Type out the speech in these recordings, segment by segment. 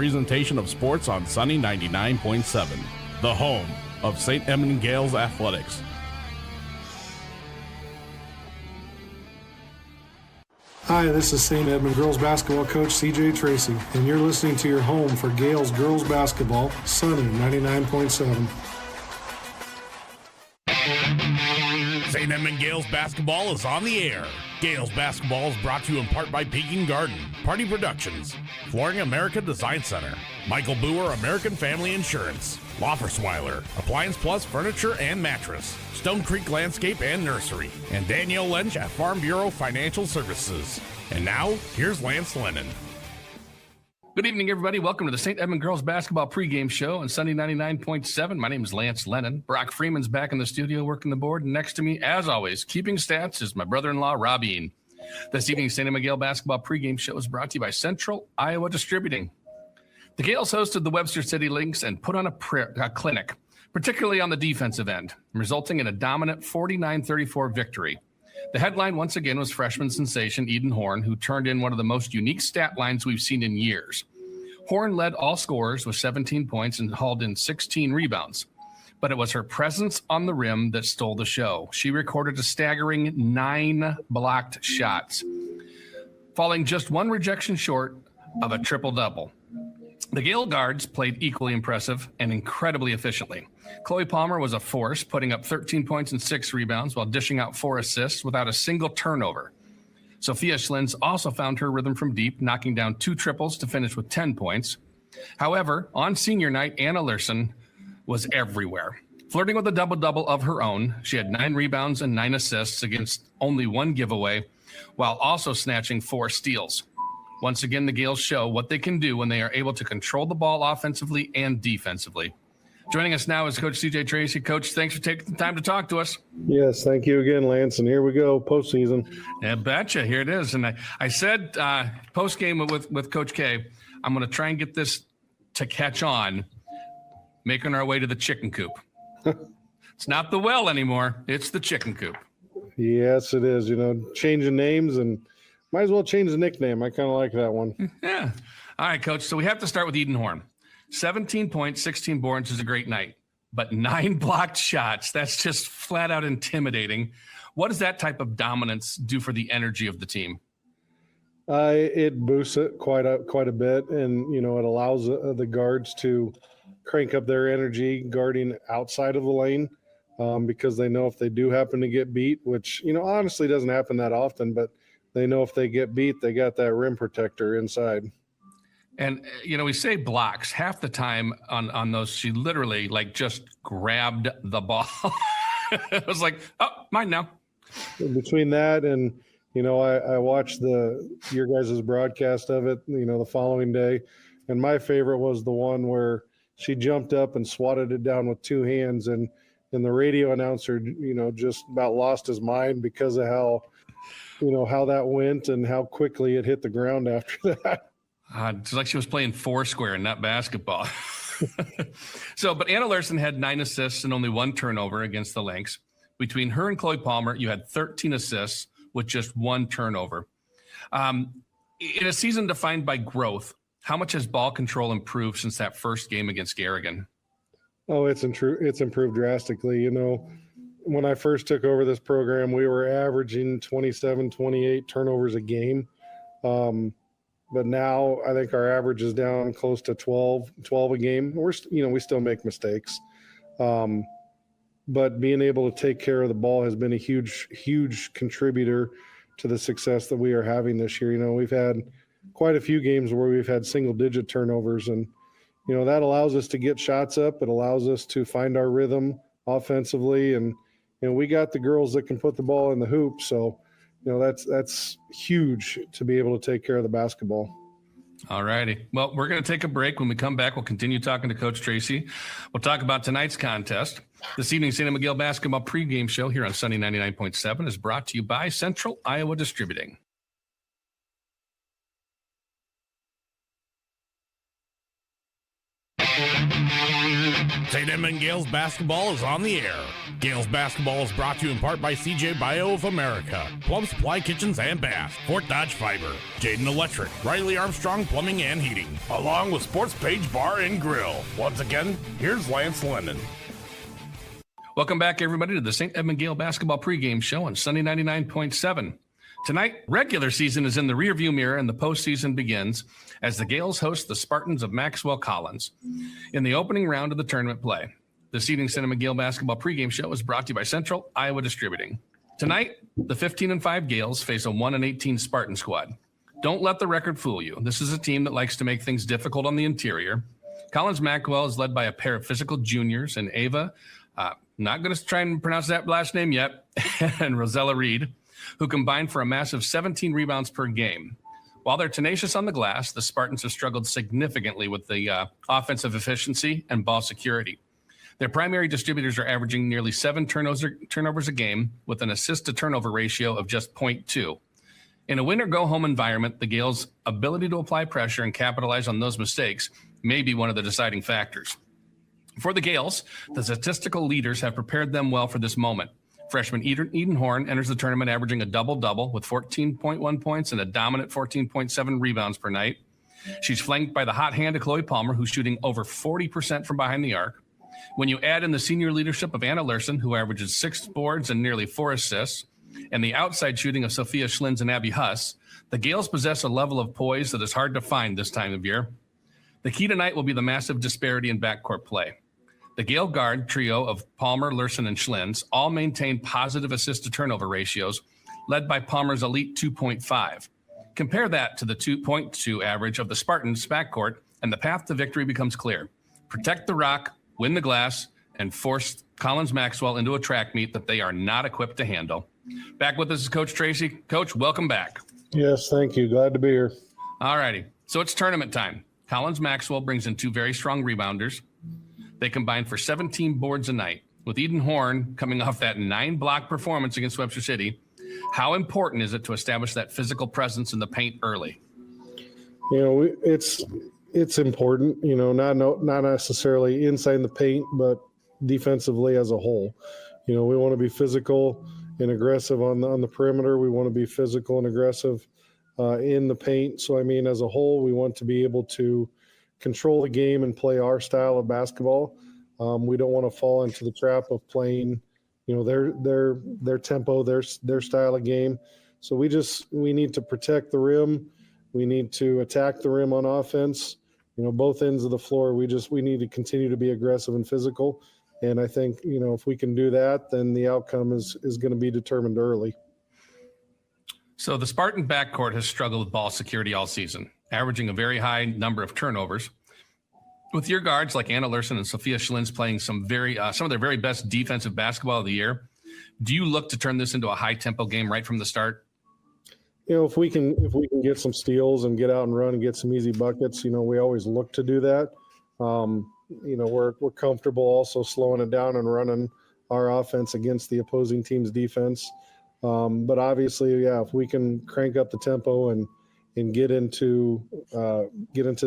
presentation of sports on Sunny 99.7, the home of St. Edmond Gaels Athletics. Hi, this is St. Edmond girls basketball coach CJ Tracy, and you're listening to your home for Gaels girls basketball, Sunny 99.7. St. Edmond Gaels basketball is on the air. Gaels basketball is brought to you in part by Peking Garden, Party Productions, Flooring America Design Center, Michael Boer American Family Insurance, Loffersweiler, Appliance Plus Furniture and Mattress, Stone Creek Landscape and Nursery, and Danielle Lynch at Farm Bureau Financial Services. And now, here's Lance Lennon. Good evening, everybody. Welcome to the St. Edmond Girls Basketball pregame show on Sunday 99.7. My name is Lance Lennon. Brock Freeman's back in the studio working the board. And next to me, as always, keeping stats is my brother-in-law, Robin. This evening's St. Edmond Gael Basketball pregame show is brought to you by Central Iowa Distributing. The Gaels hosted the Webster City Lynx and put on a clinic, particularly on the defensive end, resulting in a dominant 49-34 victory. The headline, once again, was freshman sensation Eden Horn, who turned in one of the most unique stat lines we've seen in years. Horn led all scorers with 17 points and hauled in 16 rebounds. But it was her presence on the rim that stole the show. She recorded a staggering 9 blocked shots, falling just one rejection short of a triple-double. The Gael guards played equally impressive and incredibly efficiently. Chloe Palmer was a force, putting up 13 points and 6 rebounds while dishing out 4 assists without a single turnover. Sophia Schlins also found her rhythm from deep, knocking down 2 triples to finish with 10 points. However, on senior night, Anna Larson was everywhere. Flirting with a double-double of her own, she had 9 rebounds and 9 assists against only 1 giveaway, while also snatching 4 steals. Once again, the Gaels show what they can do when they are able to control the ball offensively and defensively. Joining us now is Coach CJ Tracy. Coach, thanks for taking the time to talk to us. Yes, thank you again, Lance, and here we go, postseason. Yeah, betcha. Here it is. And I said post-game with Coach K, I'm going to try and get this to catch on, making our way to the chicken coop. It's not the well anymore. It's the chicken coop. Yes, it is. You know, changing names and might as well change the nickname. I kind of like that one. Yeah. All right, Coach. So we have to start with Eden Horn. 17 points, 16 boards is a great night, but 9 blocked shots, that's just flat out intimidating. What does that type of dominance do for the energy of the team? It boosts it quite a bit, and, you know, it allows the guards to crank up their energy guarding outside of the lane because they know if they do happen to get beat, which, you know, honestly doesn't happen that often, but they know if they get beat, they got that rim protector inside. And, you know, we say blocks. Half the time on those, she literally, like, just grabbed the ball. It was like, oh, mine now. Between that and, you know, I watched your guys' broadcast of it, you know, the following day. And my favorite was the one where she jumped up and swatted it down with 2 hands. And the radio announcer, you know, just about lost his mind because of how that went and how quickly it hit the ground after that. It's like she was playing foursquare and not basketball. But Anna Larson had 9 assists and only 1 turnover against the Lynx. Between her and Chloe Palmer, you had 13 assists with just 1 turnover. In a season defined by growth, how much has ball control improved since that first game against Garrigan? Oh, it's improved drastically. You know, when I first took over this program, we were averaging 27, 28 turnovers a game. But now I think our average is down close to 12 a game. We still make mistakes. But being able to take care of the ball has been a huge, huge contributor to the success that we are having this year. You know, we've had quite a few games where we've had single-digit turnovers, and, you know, that allows us to get shots up. It allows us to find our rhythm offensively, and we got the girls that can put the ball in the hoop. So, you know, that's huge to be able to take care of the basketball. All righty. Well, we're going to take a break. When we come back, we'll continue talking to Coach Tracy. We'll talk about tonight's contest. This evening's St. Edmond Gael basketball pregame show here on Sunny 99.7 is brought to you by Central Iowa Distributing. St. Edmond Gaels basketball is on the air. Gaels basketball is brought to you in part by CJ Bio of America, Plum Supply Kitchens and Bath, Fort Dodge Fiber, Jaden Electric, Riley Armstrong Plumbing and Heating, along with Sports Page Bar and Grill. Once again, here's Lance Lennon. Welcome back, everybody, to the St. Edmond Gael basketball pregame show on Sunday 99.7. Tonight, regular season is in the rearview mirror and the postseason begins as the Gaels host the Spartans of Maxwell Collins in the opening round of the tournament play. This evening's St. Edmond Gael basketball pregame show is brought to you by Central Iowa Distributing. Tonight, the 15-5 Gaels face a 1-18 Spartan squad. Don't let the record fool you. This is a team that likes to make things difficult on the interior. Collins-Maxwell is led by a pair of physical juniors in Ava, not going to try and pronounce that last name yet, and Rosella Reed, who combined for a massive 17 rebounds per game. While they're tenacious on the glass, the Spartans have struggled significantly with the offensive efficiency and ball security. Their primary distributors are averaging nearly 7 turnovers a game with an assist-to-turnover ratio of just 0.2. In a win-or-go-home environment, the Gaels' ability to apply pressure and capitalize on those mistakes may be one of the deciding factors. For the Gaels, the statistical leaders have prepared them well for this moment. Freshman Eden Horn enters the tournament averaging a double-double with 14.1 points and a dominant 14.7 rebounds per night. She's flanked by the hot hand of Chloe Palmer, who's shooting over 40% from behind the arc. When you add in the senior leadership of Anna Lerson, who averages 6 boards and nearly 4 assists, and the outside shooting of Sophia Schlins and Abby Huss, the Gaels possess a level of poise that is hard to find this time of year. The key tonight will be the massive disparity in backcourt play. The Gael guard trio of Palmer, Lerson, and Schlins all maintain positive assist-to-turnover ratios, led by Palmer's elite 2.5. Compare that to the 2.2 average of the Spartans' backcourt, and the path to victory becomes clear. Protect the rock, win the glass, and force Collins-Maxwell into a track meet that they are not equipped to handle. Back with us is Coach Tracy. Coach, welcome back. Yes, thank you. Glad to be here. All righty. So it's tournament time. Collins-Maxwell brings in 2 very strong rebounders. They combine for 17 boards a night. With Eden Horn coming off that 9-block performance against Webster City, how important is it to establish that physical presence in the paint early? You know, it's important, you know, not necessarily inside the paint, but defensively as a whole. You know, we want to be physical and aggressive on the perimeter. We want to be physical and aggressive in the paint. So, I mean, as a whole, we want to be able to control the game and play our style of basketball. We don't want to fall into the trap of playing, you know, their tempo, their style of game. So we need to protect the rim. We need to attack the rim on offense. You know, both ends of the floor. We need to continue to be aggressive and physical. And I think, you know, if we can do that, then the outcome is going to be determined early. So the Spartan backcourt has struggled with ball security all season, averaging a very high number of turnovers. With your guards like Anna Lerson and Sophia Schlins playing some of their very best defensive basketball of the year, do you look to turn this into a high-tempo game right from the start? You know, if we can get some steals and get out and run and get some easy buckets, you know, we always look to do that. You know, we're comfortable also slowing it down and running our offense against the opposing team's defense. But obviously, yeah, if we can crank up the tempo and get into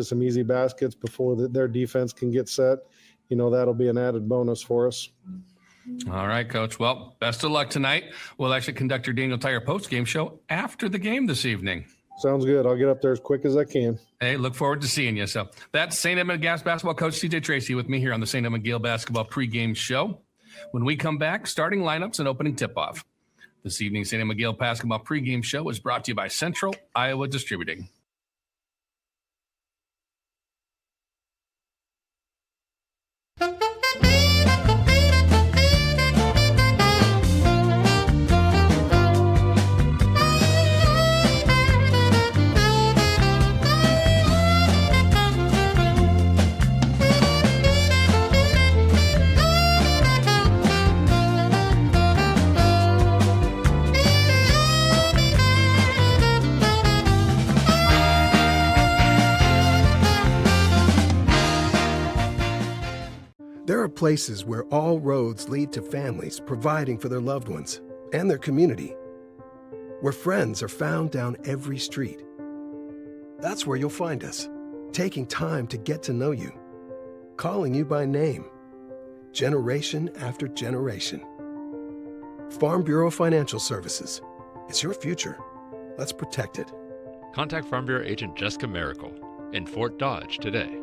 some easy baskets before their defense can get set, you know, that'll be an added bonus for us. All right, Coach. Well, best of luck tonight. We'll actually conduct your Daniel Tire post-game show after the game this evening. Sounds good. I'll get up there as quick as I can. Hey, look forward to seeing you. So that's St. Edmond Gaels basketball coach CJ Tracy with me here on the St. Edmond Gael basketball pregame show. When we come back, starting lineups and opening tip-off. This evening's St. Edmond Gael basketball pregame show is brought to you by Central Iowa Distributing. There are places where all roads lead to families providing for their loved ones and their community, where friends are found down every street. That's where you'll find us, taking time to get to know you, calling you by name, generation after generation. Farm Bureau Financial Services. It's your future. Let's protect it. Contact Farm Bureau Agent Jessica Miracle in Fort Dodge today.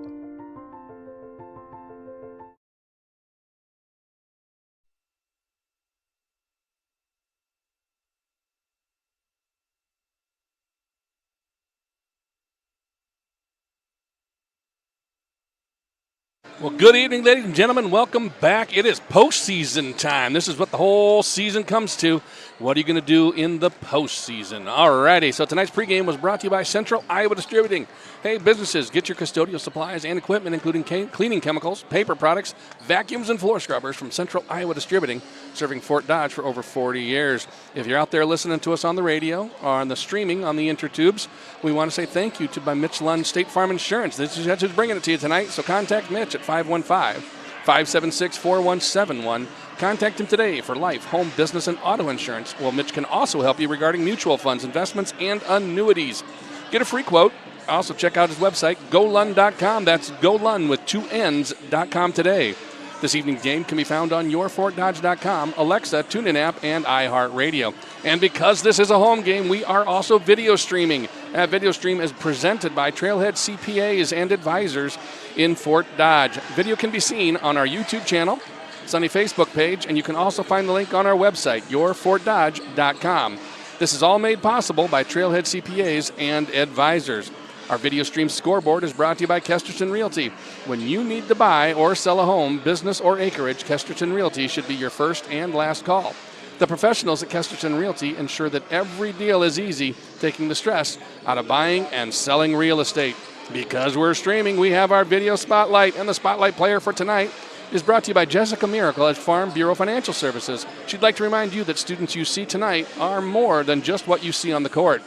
Well, good evening, ladies and gentlemen. Welcome back. It is postseason time. This is what the whole season comes to. What are you going to do in the postseason? All righty. So tonight's pregame was brought to you by Central Iowa Distributing. Hey, businesses, get your custodial supplies and equipment, including cleaning chemicals, paper products, vacuums, and floor scrubbers from Central Iowa Distributing, serving Fort Dodge for over 40 years. If you're out there listening to us on the radio or on the streaming on the intertubes, we want to say thank you to Mitch Lund State Farm Insurance. That's who's bringing it to you tonight. So contact Mitch at 515-576-4171. Contact him today for life, home, business, and auto insurance. Well, Mitch can also help you regarding mutual funds, investments, and annuities. Get a free quote. Also, check out his website, golund.com. That's golund with 2 N's.com today. This evening's game can be found on yourfortdodge.com, Alexa, TuneIn app, and iHeartRadio. And because this is a home game, we are also video streaming. That video stream is presented by Trailhead CPAs and Advisors in Fort Dodge. Video can be seen on our YouTube channel, Sunny Facebook page, and you can also find the link on our website, yourfortdodge.com. This is all made possible by Trailhead CPAs and Advisors. Our video stream scoreboard is brought to you by Kesterson Realty. When you need to buy or sell a home, business, or acreage, Kesterson Realty should be your first and last call. The professionals at Kesterson Realty ensure that every deal is easy, taking the stress out of buying and selling real estate. Because we're streaming, we have our video spotlight, and the spotlight player for tonight is brought to you by Jessica Miracle at Farm Bureau Financial Services. She'd like to remind you that students you see tonight are more than just what you see on the court.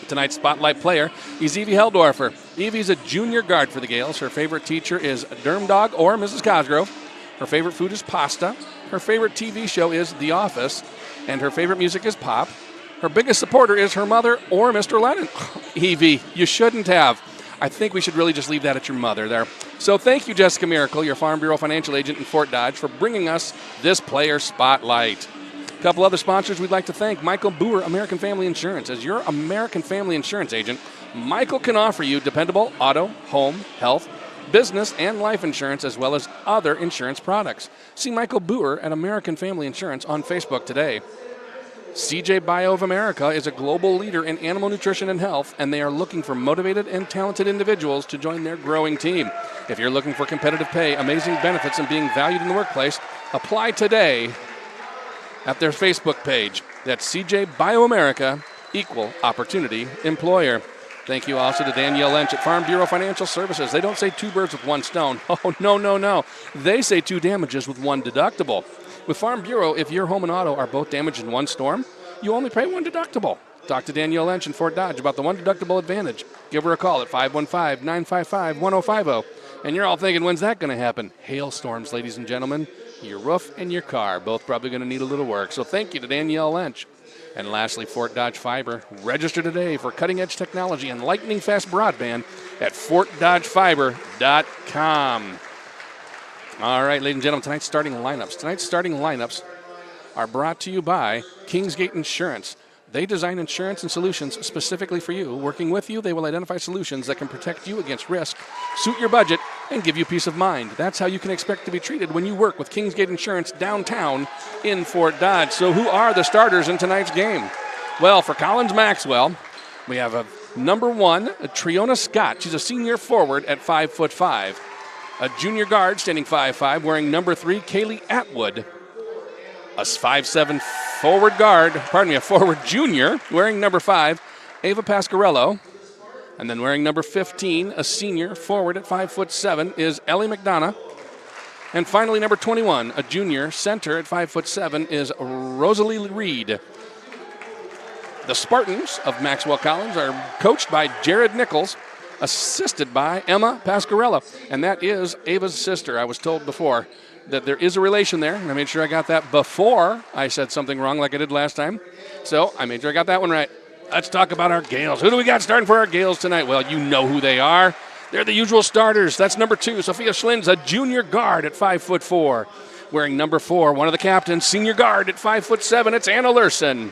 Tonight's spotlight player is Evie Heldorfer. Evie's a junior guard for the Gaels. Her favorite teacher is Dermdog or Mrs. Cosgrove. Her favorite food is pasta. Her favorite TV show is The Office. And her favorite music is pop. Her biggest supporter is her mother or Mr. Lennon. Evie, you shouldn't have. I think we should really just leave that at your mother there. So thank you, Jessica Miracle, your Farm Bureau financial agent in Fort Dodge, for bringing us this player spotlight. A couple other sponsors we'd like to thank. Michael Boer, American Family Insurance. As your American Family Insurance agent, Michael can offer you dependable auto, home, health, business, and life insurance, as well as other insurance products. See Michael Boer at American Family Insurance on Facebook today. CJ Bio of America is a global leader in animal nutrition and health, and they are looking for motivated and talented individuals to join their growing team. If you're looking for competitive pay, amazing benefits, and being valued in the workplace, apply today at their Facebook page. That's CJ Bio America, Equal Opportunity Employer. Thank you also to Danielle Lynch at Farm Bureau Financial Services. They don't say 2 birds with 1 stone. Oh, no. They say 2 damages with 1 deductible. With Farm Bureau, if your home and auto are both damaged in 1 storm, you only pay 1 deductible. Talk to Danielle Lynch in Fort Dodge about the 1 deductible advantage. Give her a call at 515-955-1050. And you're all thinking, when's that going to happen? Hailstorms, ladies and gentlemen. Your roof and your car, both probably going to need a little work. So thank you to Danielle Lynch. And lastly, Fort Dodge Fiber. Register today for cutting-edge technology and lightning-fast broadband at FortDodgeFiber.com. All right, ladies and gentlemen, tonight's starting lineups are brought to you by Kingsgate Insurance. They design insurance and solutions specifically for you. Working with you, they will identify solutions that can protect you against risk, suit your budget, and give you peace of mind. That's how you can expect to be treated when you work with Kingsgate Insurance downtown in Fort Dodge. So who are the starters in tonight's game? Well, for Collins-Maxwell, we have a number 1, Triona Scott. She's a senior forward at 5'5". A junior guard standing 5'5", wearing number 3, Kaylee Atwood. A 5'7" a forward junior, wearing number 5, Ava Pasquarello. And then wearing number 15, a senior forward at 5'7", is Ellie McDonough. And finally, number 21, a junior center at 5'7", is Rosalie Reed. The Spartans of Maxwell Collins are coached by Jared Nichols, assisted by Emma Pasquarello. And that is Ava's sister. I was told before that there is a relation there, and I made sure I got that before I said something wrong like I did last time. So I made sure I got that one right. Let's talk about our Gaels. Who do we got starting for our Gaels tonight? Well, you know who they are. They're the usual starters. That's number 2, Sophia Schlins, a junior guard at 5'4". Wearing number 4, one of the captains, senior guard at 5'7", it's Anna Lerson.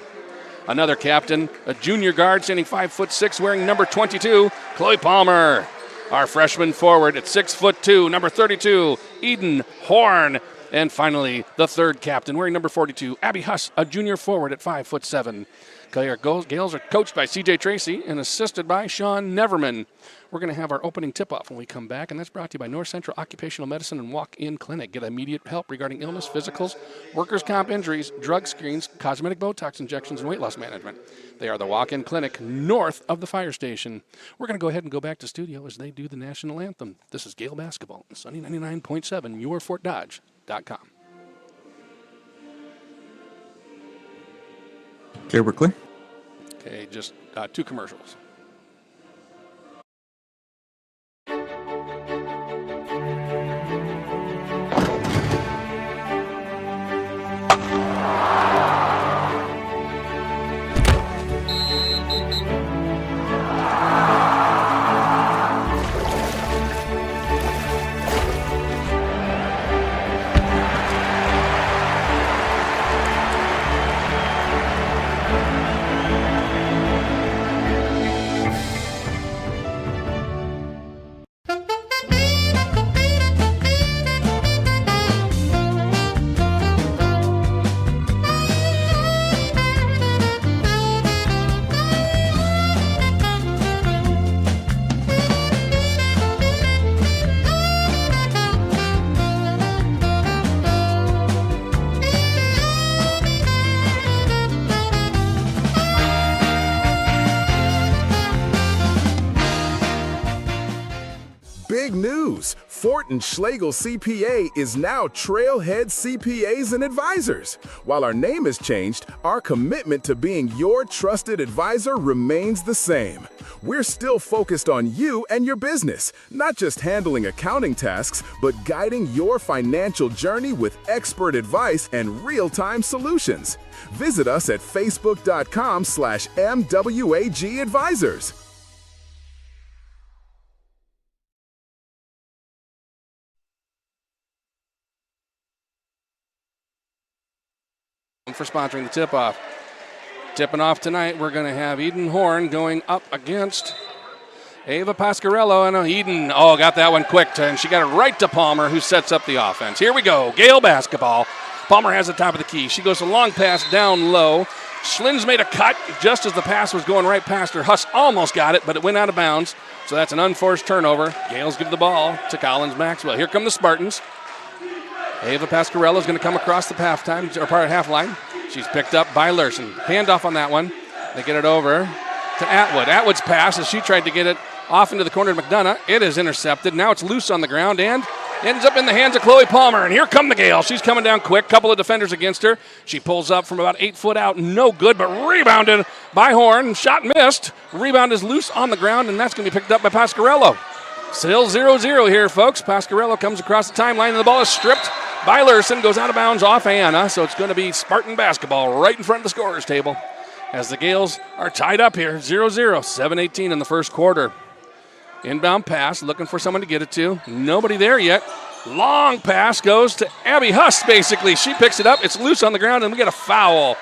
Another captain, a junior guard, standing 5'6", wearing number 22, Chloe Palmer. Our freshman forward at 6'2", number 32, Eden Horn. And finally, the third captain, wearing number 42, Abby Huss, a junior forward at 5'7". Gaels are coached by C.J. Tracy and assisted by Sean Neverman. We're going to have our opening tip-off when we come back, and that's brought to you by North Central Occupational Medicine and Walk-In Clinic. Get immediate help regarding illness, physicals, workers' comp injuries, drug screens, cosmetic Botox injections, and weight loss management. They are the Walk-In Clinic north of the fire station. We're going to go ahead and go back to studio as they do the national anthem. This is Gael Basketball, Sunny 99.7, yourfortdodge.com. Okay, we're clear. Okay, just 2 commercials. Big news! Fort and Schlegel CPA is now Trailhead CPAs and Advisors. While our name has changed, our commitment to being your trusted advisor remains the same. We're still focused on you and your business, not just handling accounting tasks, but guiding your financial journey with expert advice and real-time solutions. Visit us at facebook.com/MWAG Advisors. For sponsoring the tip-off. Tipping off tonight, we're going to have Eden Horn going up against Ava Pasquarello. And Eden, got that one quick, and she got it right to Palmer, who sets up the offense. Here we go, Gael basketball. Palmer has the top of the key. She goes a long pass down low. Schlins made a cut just as the pass was going right past her. Huss almost got it, but it went out of bounds. So that's an unforced turnover. Gaels give the ball to Collins-Maxwell. Here come the Spartans. Ava Pasquarello is going to come across the half line. She's picked up by Lerson. Handoff on that one. They get it over to Atwood. Atwood's pass as she tried to get it off into the corner of McDonough. It is intercepted. Now it's loose on the ground and ends up in the hands of Chloe Palmer. And here come the Gaels. She's coming down quick. Couple of defenders against her. She pulls up from about 8 foot out. No good, but rebounded by Horn. Shot missed. Rebound is loose on the ground, and that's going to be picked up by Pasquarello. Still 0-0 here, folks. Pasquarello comes across the timeline, and the ball is stripped by Lerson, goes out of bounds off Anna, so it's going to be Spartan basketball right in front of the scorer's table as the Gaels are tied up here, 0-0, 7:18 in the first quarter. Inbound pass, looking for someone to get it to. Nobody there yet. Long pass goes to Abby Huss, basically. She picks it up. It's loose on the ground, and we get a foul.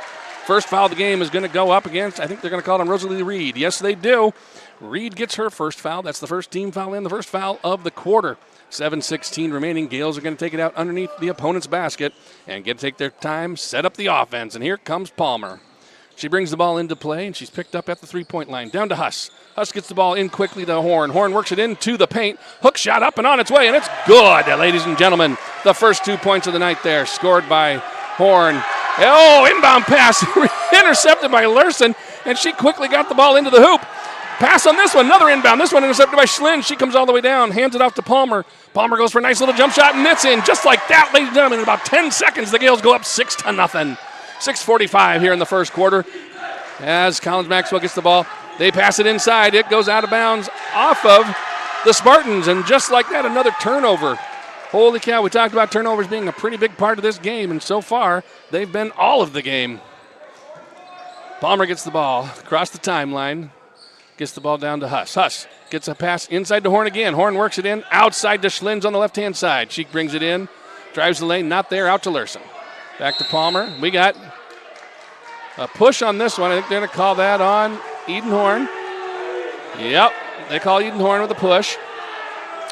First foul of the game is going to go up against, I think they're going to call it on Rosalie Reed. Yes, they do. Reed gets her first foul. That's the first team foul in, the first foul of the quarter. 7:16 remaining. Gaels are going to take it out underneath the opponent's basket and get to take their time, set up the offense. And here comes Palmer. She brings the ball into play, and she's picked up at the three-point line. Down to Huss. Huss gets the ball in quickly to Horn. Horn works it into the paint. Hook shot up and on its way, and it's good, ladies and gentlemen. The first 2 points of the night there, scored by Horn. Inbound pass intercepted by Lerson, and she quickly got the ball into the hoop. Pass on this one, another inbound. This one intercepted by Schlin. She comes all the way down, hands it off to Palmer. Palmer goes for a nice little jump shot, and it's in. Just like that, ladies and gentlemen, in about 10 seconds, the Gaels go up 6-0. 6:45 here in the first quarter. As Collins-Maxwell gets the ball, they pass it inside. It goes out of bounds off of the Spartans, and just like that, another turnover. Holy cow, we talked about turnovers being a pretty big part of this game, and so far, they've been all of the game. Palmer gets the ball across the timeline. Gets the ball down to Huss. Huss gets a pass inside to Horn again. Horn works it in. Outside to Schlins on the left-hand side. She brings it in. Drives the lane. Not there. Out to Lurson. Back to Palmer. We got a push on this one. I think they're going to call that on Eden Horn. Yep. They call Eden Horn with a push.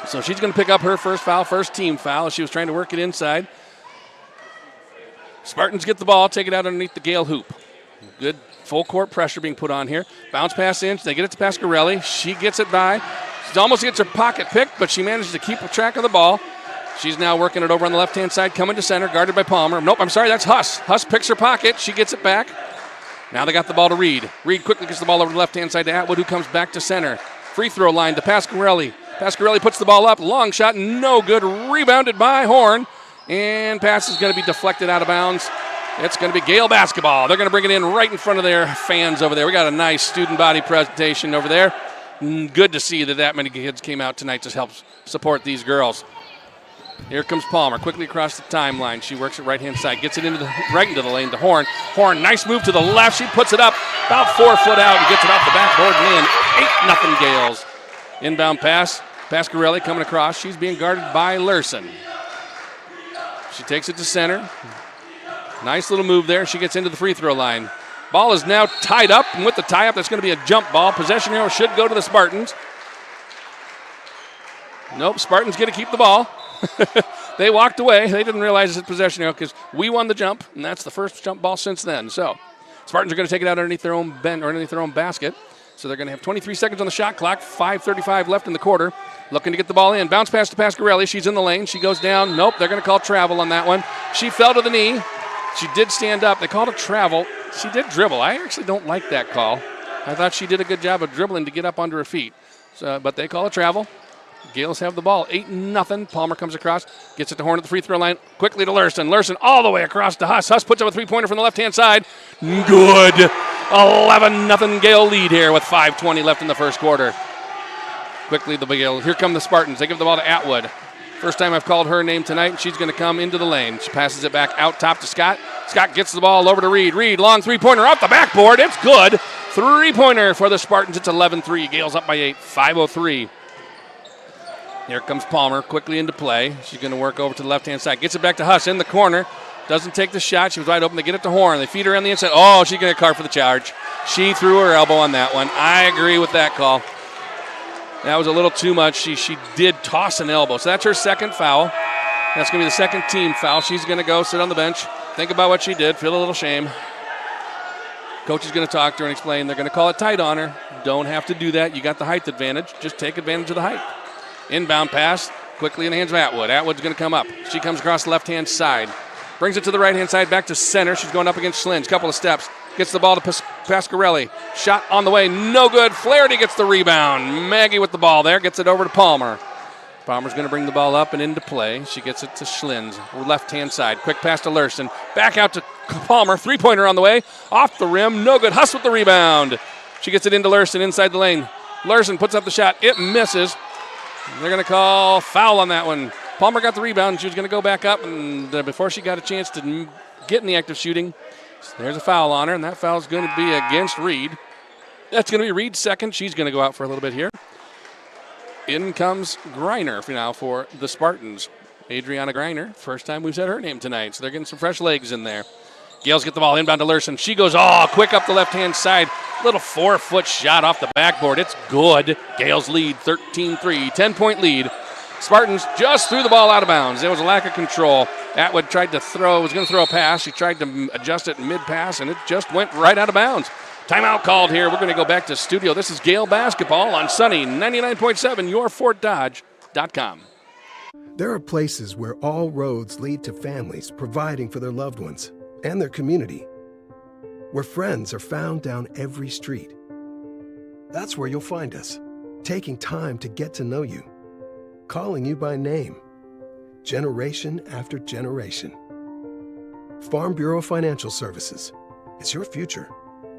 So she's going to pick up her first foul, first team foul. She was trying to work it inside. Spartans get the ball, take it out underneath the Gale hoop. Good full court pressure being put on here. Bounce pass in. They get it to Pasquarelli. She gets it by. She almost gets her pocket picked, but she manages to keep track of the ball. She's now working it over on the left-hand side, coming to center, guarded by Palmer. Nope, I'm sorry, that's Huss. Huss picks her pocket. She gets it back. Now they got the ball to Reed. Reed quickly gets the ball over to the left-hand side to Atwood, who comes back to center. Free throw line to Pasquarelli. Pasquarelli puts the ball up. Long shot, no good. Rebounded by Horn. And pass is going to be deflected out of bounds. It's going to be Gale basketball. They're going to bring it in right in front of their fans over there. We got a nice student body presentation over there. Good to see that many kids came out tonight to help support these girls. Here comes Palmer, quickly across the timeline. She works it right-hand side, gets it right into the lane to Horn. Horn, nice move to the left. She puts it up about 4 foot out and gets it off the backboard and in. 8-0 Gales. Inbound pass. Pasquarelli coming across. She's being guarded by Lurson. She takes it to center. Nice little move there. She gets into the free throw line. Ball is now tied up, and with the tie-up, that's going to be a jump ball. Possession arrow should go to the Spartans. Nope, Spartans get to keep the ball. They walked away. They didn't realize it's a possession arrow because we won the jump, and that's the first jump ball since then. So Spartans are going to take it out underneath their own underneath their own basket. So they're going to have 23 seconds on the shot clock, 5:35 left in the quarter. Looking to get the ball in. Bounce pass to Pasquarelli. She's in the lane. She goes down. Nope, they're going to call travel on that one. She fell to the knee. She did stand up. They called a travel. She did dribble. I actually don't like that call. I thought she did a good job of dribbling to get up onto her feet. So, but they call a travel. Gales have the ball. 8-0. Palmer comes across. Gets it to Horn at the free throw line. Quickly to Lurson. Lurson all the way across to Huss. Huss puts up a three-pointer from the left-hand side. Good. 11-0 Gale lead here with 5:20 left in the first quarter. Quickly the Gale. Here come the Spartans. They give the ball to Atwood. First time I've called her name tonight, and she's going to come into the lane. She passes it back out top to Scott. Scott gets the ball over to Reed. Reed, long three-pointer off the backboard. It's good. Three-pointer for the Spartans. It's 11-3. Gales up by 8. 5:03. Here comes Palmer quickly into play. She's going to work over to the left-hand side. Gets it back to Huss in the corner. Doesn't take the shot. She was wide open. They get it to Horn. They feed her on the inside. Oh, she's going to card for the charge. She threw her elbow on that one. I agree with that call. That was a little too much. She did toss an elbow. So that's her second foul. That's going to be the second team foul. She's going to go sit on the bench, think about what she did, feel a little shame. Coach is going to talk to her and explain. They're going to call it tight on her. Don't have to do that. You got the height advantage. Just take advantage of the height. Inbound pass quickly in the hands of Atwood. Atwood's going to come up. She comes across the left-hand side. Brings it to the right-hand side, back to center. She's going up against Schlins. Couple of steps. Gets the ball to Pasquarelli. Shot on the way. No good. Flaherty gets the rebound. Maggie with the ball there. Gets it over to Palmer. Palmer's going to bring the ball up and into play. She gets it to Schlins. Left-hand side. Quick pass to Lurson. Back out to Palmer. Three-pointer on the way. Off the rim. No good. Huss with the rebound. She gets it into Lurson inside the lane. Lurson puts up the shot. It misses. They're going to call foul on that one. Palmer got the rebound. She was going to go back up, and before she got a chance to get in the act of shooting, there's a foul on her, and that foul is going to be against Reed. That's going to be Reed's second. She's going to go out for a little bit here. In comes Greiner now for the Spartans. Adriana Greiner, first time we've said her name tonight, so they're getting some fresh legs in there. Gales get the ball inbound to Lurson. She goes quick up the left-hand side. Little 4-foot shot off the backboard. It's good. Gales lead 13-3, 10-point lead. Spartans just threw the ball out of bounds. There was a lack of control. Atwood was going to throw a pass. She tried to adjust it mid-pass, and it just went right out of bounds. Timeout called here. We're going to go back to studio. This is Gale basketball on Sunny 99.7, yourfortdodge.com. There are places where all roads lead to families providing for their loved ones and their community, where friends are found down every street. That's where you'll find us, taking time to get to know you, calling you by name, generation after generation. Farm Bureau Financial Services. It's your future.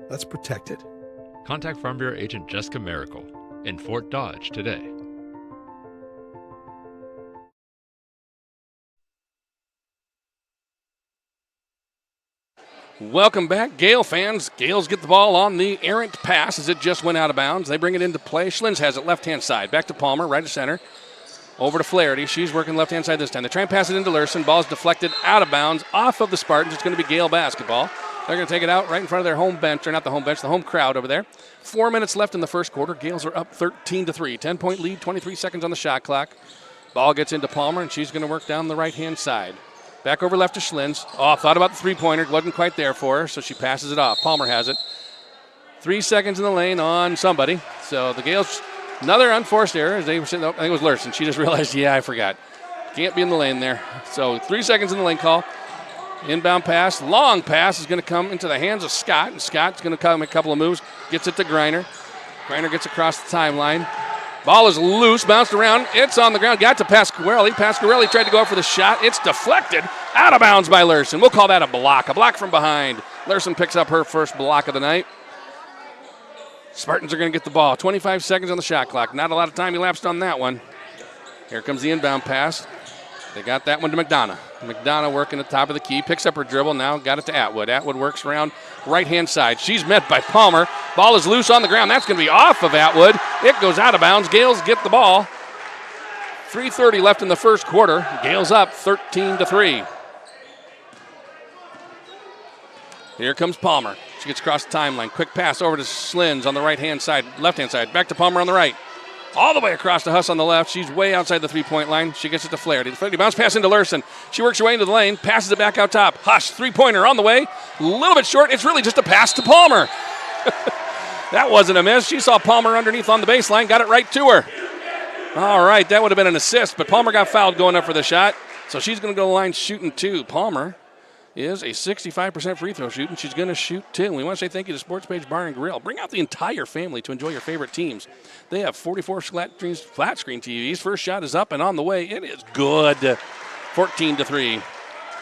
Let's protect it. Contact Farm Bureau agent Jessica Miracle in Fort Dodge today. Welcome back, Gale fans. Gales get the ball on the errant pass as it just went out of bounds. They bring it into play. Schlins has it left-hand side. Back to Palmer, right to center. Over to Flaherty. She's working left-hand side this time. They try and pass it into Lurson. Ball's deflected out of bounds off of the Spartans. It's going to be Gale basketball. They're going to take it out right in front of their home bench, or not the home bench, the home crowd over there. 4 minutes left in the first quarter. Gales are up 13-3. 10-point lead, 23 seconds on the shot clock. Ball gets into Palmer, and she's going to work down the right-hand side. Back over left to Schlins. Oh, thought about the three-pointer. Wasn't quite there for her, so she passes it off. Palmer has it. 3 seconds in the lane on somebody. So the Gales, another unforced error. As they were sitting, I think it was Lurson. She just realized, I forgot. Can't be in the lane there. So 3 seconds in the lane call. Inbound pass. Long pass is going to come into the hands of Scott. And Scott's going to come a couple of moves. Gets it to Greiner. Greiner gets across the timeline. Ball is loose, bounced around. It's on the ground. Got to Pasquarelli. Pasquarelli tried to go up for the shot. It's deflected. Out of bounds by Lurson. We'll call that a block. A block from behind. Lurson picks up her first block of the night. Spartans are going to get the ball. 25 seconds on the shot clock. Not a lot of time elapsed on that one. Here comes the inbound pass. They got that one to McDonough. McDonough working at the top of the key. Picks up her dribble. Now got it to Atwood. Atwood works around right-hand side. She's met by Palmer. Ball is loose on the ground. That's going to be off of Atwood. It goes out of bounds. Gales get the ball. 3:30 left in the first quarter. Gales up 13-3. Here comes Palmer. She gets across the timeline. Quick pass over to Schlins on the right-hand side, left-hand side. Back to Palmer on the right. All the way across to Huss on the left. She's way outside the three-point line. She gets it to Flaherty. Flaherty bounce pass into Lurson. She works her way into the lane, passes it back out top. Huss, three-pointer on the way. A little bit short. It's really just a pass to Palmer. That wasn't a miss. She saw Palmer underneath on the baseline, got it right to her. All right, that would have been an assist, but Palmer got fouled going up for the shot, so she's going to go to the line shooting two. Palmer is a 65% free throw shooting. She's going to shoot two. And we want to say thank you to Sports Page Bar and Grill. Bring out the entire family to enjoy your favorite teams. They have 44 flat screen TVs. First shot is up and on the way. It is good. 14-3.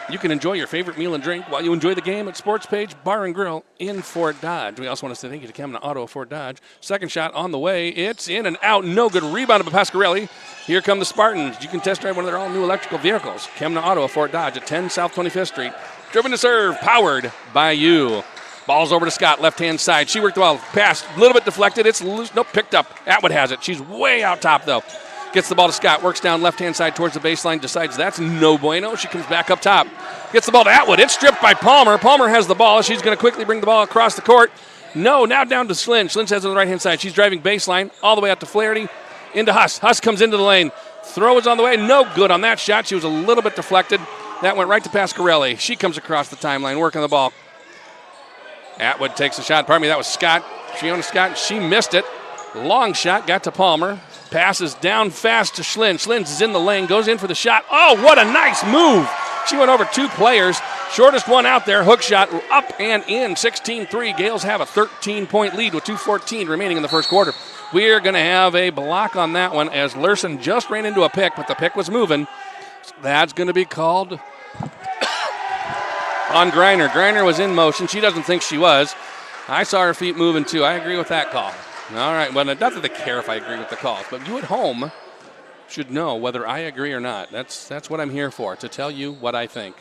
You can enjoy your favorite meal and drink while you enjoy the game at Sports Page Bar and Grill in Fort Dodge. We also want to say thank you to Kemna Auto of Fort Dodge. Second shot on the way. It's in and out. No good. Rebounded by Pasquarelli. Here come the Spartans. You can test drive one of their all-new electrical vehicles. Kemna Auto of Fort Dodge at 10 South 25th Street. Driven to serve. Powered by you. Ball's over to Scott, left-hand side. She worked the ball. Pass, a little bit deflected. It's loose. Nope, picked up. Atwood has it. She's way out top, though. Gets the ball to Scott. Works down left-hand side towards the baseline. Decides that's no bueno. She comes back up top. Gets the ball to Atwood. It's stripped by Palmer. Palmer has the ball. She's going to quickly bring the ball across the court. No, now down to Schlins. Schlins has it on the right-hand side. She's driving baseline all the way out to Flaherty. Into Huss. Huss comes into the lane. Throw is on the way. No good on that shot. She was a little bit deflected. That went right to Pasquarelli. She comes across the timeline, working the ball. Atwood takes a shot. Pardon me, that was Scott. Shiona Scott, she missed it. Long shot, got to Palmer. Passes down fast to Schlins. Schlins is in the lane, goes in for the shot. Oh, what a nice move. She went over two players. Shortest one out there, hook shot up and in, 16-3. Gales have a 13-point lead with 2:14 remaining in the first quarter. We're going to have a block on that one as Lurson just ran into a pick, but the pick was moving. That's going to be called on Greiner. Greiner was in motion. She doesn't think she was. I saw her feet moving too. I agree with that call. All right, well, not that they care if I agree with the calls, but you at home should know whether I agree or not. That's what I'm here for, to tell you what I think.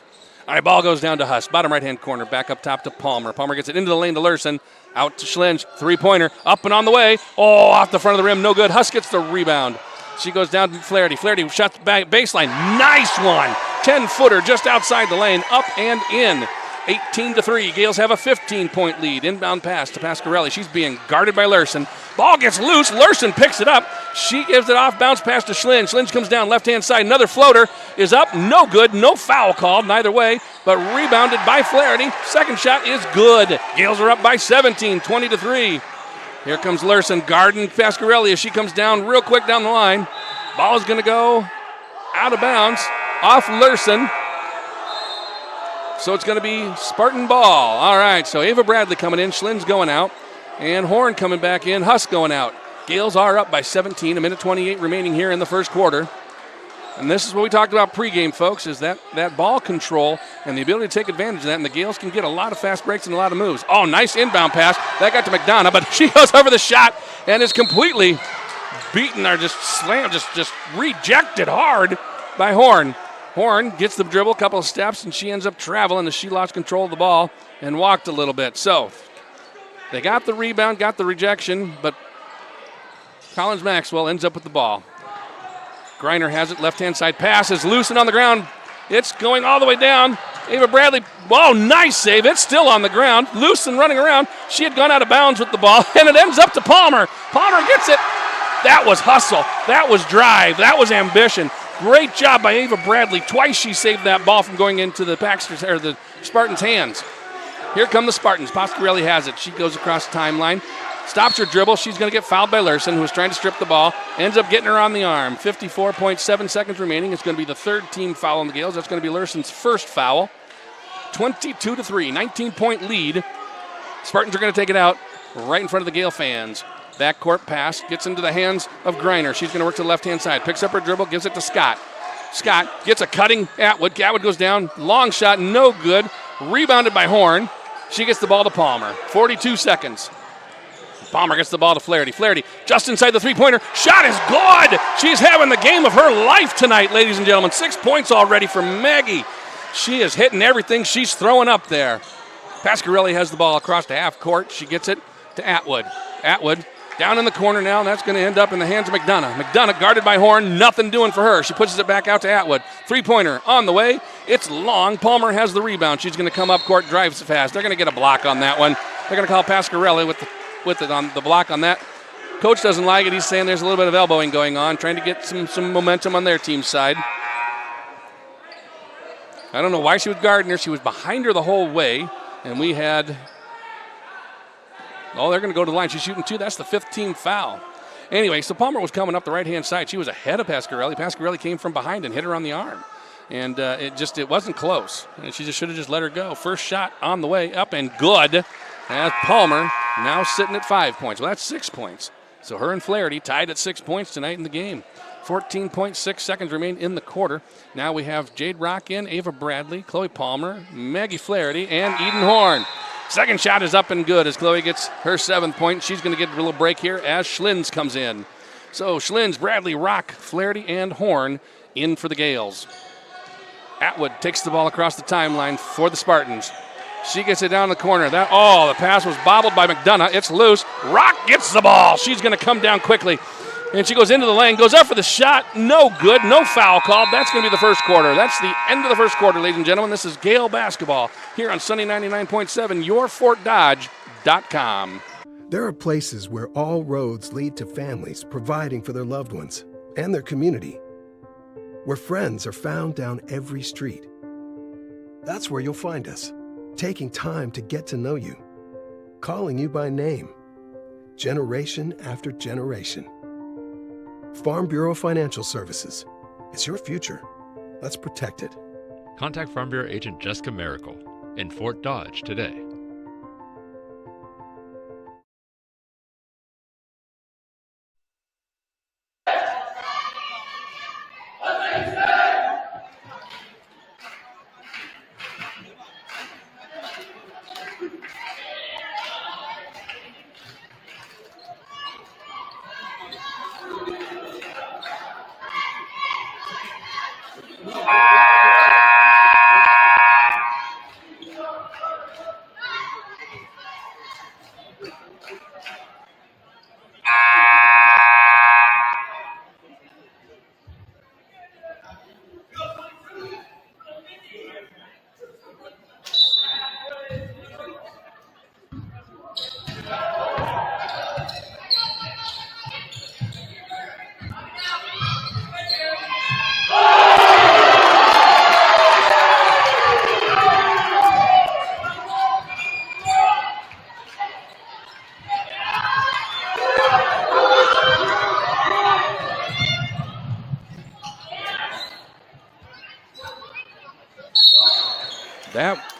All right, ball goes down to Huss. Bottom right-hand corner, back up top to Palmer. Palmer gets it into the lane to Lurson. Out to Schlins. Three-pointer, up and on the way. Oh, off the front of the rim, no good. Huss gets the rebound. She goes down to Flaherty. Flaherty shots back baseline. Nice one. 10-footer just outside the lane, up and in. 18-3. Gales have a 15-point lead. Inbound pass to Pasquarelli. She's being guarded by Lurson. Ball gets loose. Lurson picks it up. She gives it off. Bounce pass to Schlins. Schlins comes down left-hand side. Another floater is up. No good. No foul called neither way, but rebounded by Flaherty. Second shot is good. Gales are up by 17, 20-3. Here comes Lurson guarding Pasquarelli as she comes down real quick down the line. Ball is going to go out of bounds off Lurson. So it's going to be Spartan ball. All right, so Ava Bradley coming in, Schlins going out, and Horn coming back in, Huss going out. Gales are up by 17, a minute 28 remaining here in the first quarter. And this is what we talked about pregame, folks, is that ball control and the ability to take advantage of that, and the Gales can get a lot of fast breaks and a lot of moves. Oh, nice inbound pass. That got to McDonough, but she goes over the shot and is completely beaten or just slammed, just rejected hard by Horn. Horn gets the dribble, a couple of steps, and she ends up traveling as she lost control of the ball and walked a little bit. So they got the rebound, got the rejection, but Collins-Maxwell ends up with the ball. Griner has it, left-hand side pass is loose and on the ground. It's going all the way down. Ava Bradley, whoa, nice save. It's still on the ground, loose and running around. She had gone out of bounds with the ball, and it ends up to Palmer. Palmer gets it. That was hustle. That was drive. That was ambition. Great job by Ava Bradley. Twice she saved that ball from going into the the Spartans' hands. Here come the Spartans. Pasquarelli has it. She goes across the timeline. Stops her dribble. She's going to get fouled by Larson, who was trying to strip the ball. Ends up getting her on the arm. 54.7 seconds remaining. It's going to be the third team foul on the Gaels. That's going to be Larson's first foul. 22-3, 19-point lead. Spartans are going to take it out right in front of the Gael fans. Backcourt pass gets into the hands of Griner. She's going to work to the left-hand side. Picks up her dribble, gives it to Scott. Scott gets a cutting Atwood. Atwood goes down. Long shot, no good. Rebounded by Horn. She gets the ball to Palmer. 42 seconds. Palmer gets the ball to Flaherty. Flaherty just inside the three-pointer. Shot is good. She's having the game of her life tonight, ladies and gentlemen. 6 points already for Maggie. She is hitting everything she's throwing up there. Pasquarelli has the ball across the half court. She gets it to Atwood. Atwood down in the corner now, and that's going to end up in the hands of McDonough. McDonough guarded by Horn. Nothing doing for her. She pushes it back out to Atwood. Three-pointer on the way. It's long. Palmer has the rebound. She's going to come up court, drives fast. They're going to get a block on that one. They're going to call Pasquarelli with it on the block on that. Coach doesn't like it. He's saying there's a little bit of elbowing going on, trying to get some momentum on their team's side. I don't know why she was guarding her. She was behind her the whole way, and we had... Oh, they're going to go to the line. She's shooting two. That's the 15th foul. Anyway, so Palmer was coming up the right-hand side. She was ahead of Pasquarelli. Pasquarelli came from behind and hit her on the arm. And it wasn't close. And she just should have just let her go. First shot on the way up and good. As Palmer now sitting at 5 points. Well, that's 6 points. So her and Flaherty tied at 6 points tonight in the game. 14.6 seconds remain in the quarter. Now we have Jade Rock in, Ava Bradley, Chloe Palmer, Maggie Flaherty, and Eden Horn. Second shot is up and good as Chloe gets her 7th point. She's going to get a little break here as Schlins comes in. So Schlins, Bradley, Rock, Flaherty, and Horn in for the Gaels. Atwood takes the ball across the timeline for the Spartans. She gets it down the corner. The pass was bobbled by McDonough. It's loose. Rock gets the ball. She's going to come down quickly. And she goes into the lane, goes up for the shot. No good. No foul called. That's going to be the first quarter. That's the end of the first quarter, ladies and gentlemen. This is Gael basketball here on Sunny 99.7, yourfortdodge.com. There are places where all roads lead to families providing for their loved ones and their community, where friends are found down every street. That's where you'll find us, taking time to get to know you, calling you by name, generation after generation. Farm Bureau Financial Services. It's your future. Let's protect it. Contact Farm Bureau Agent Jessica Miracle in Fort Dodge today.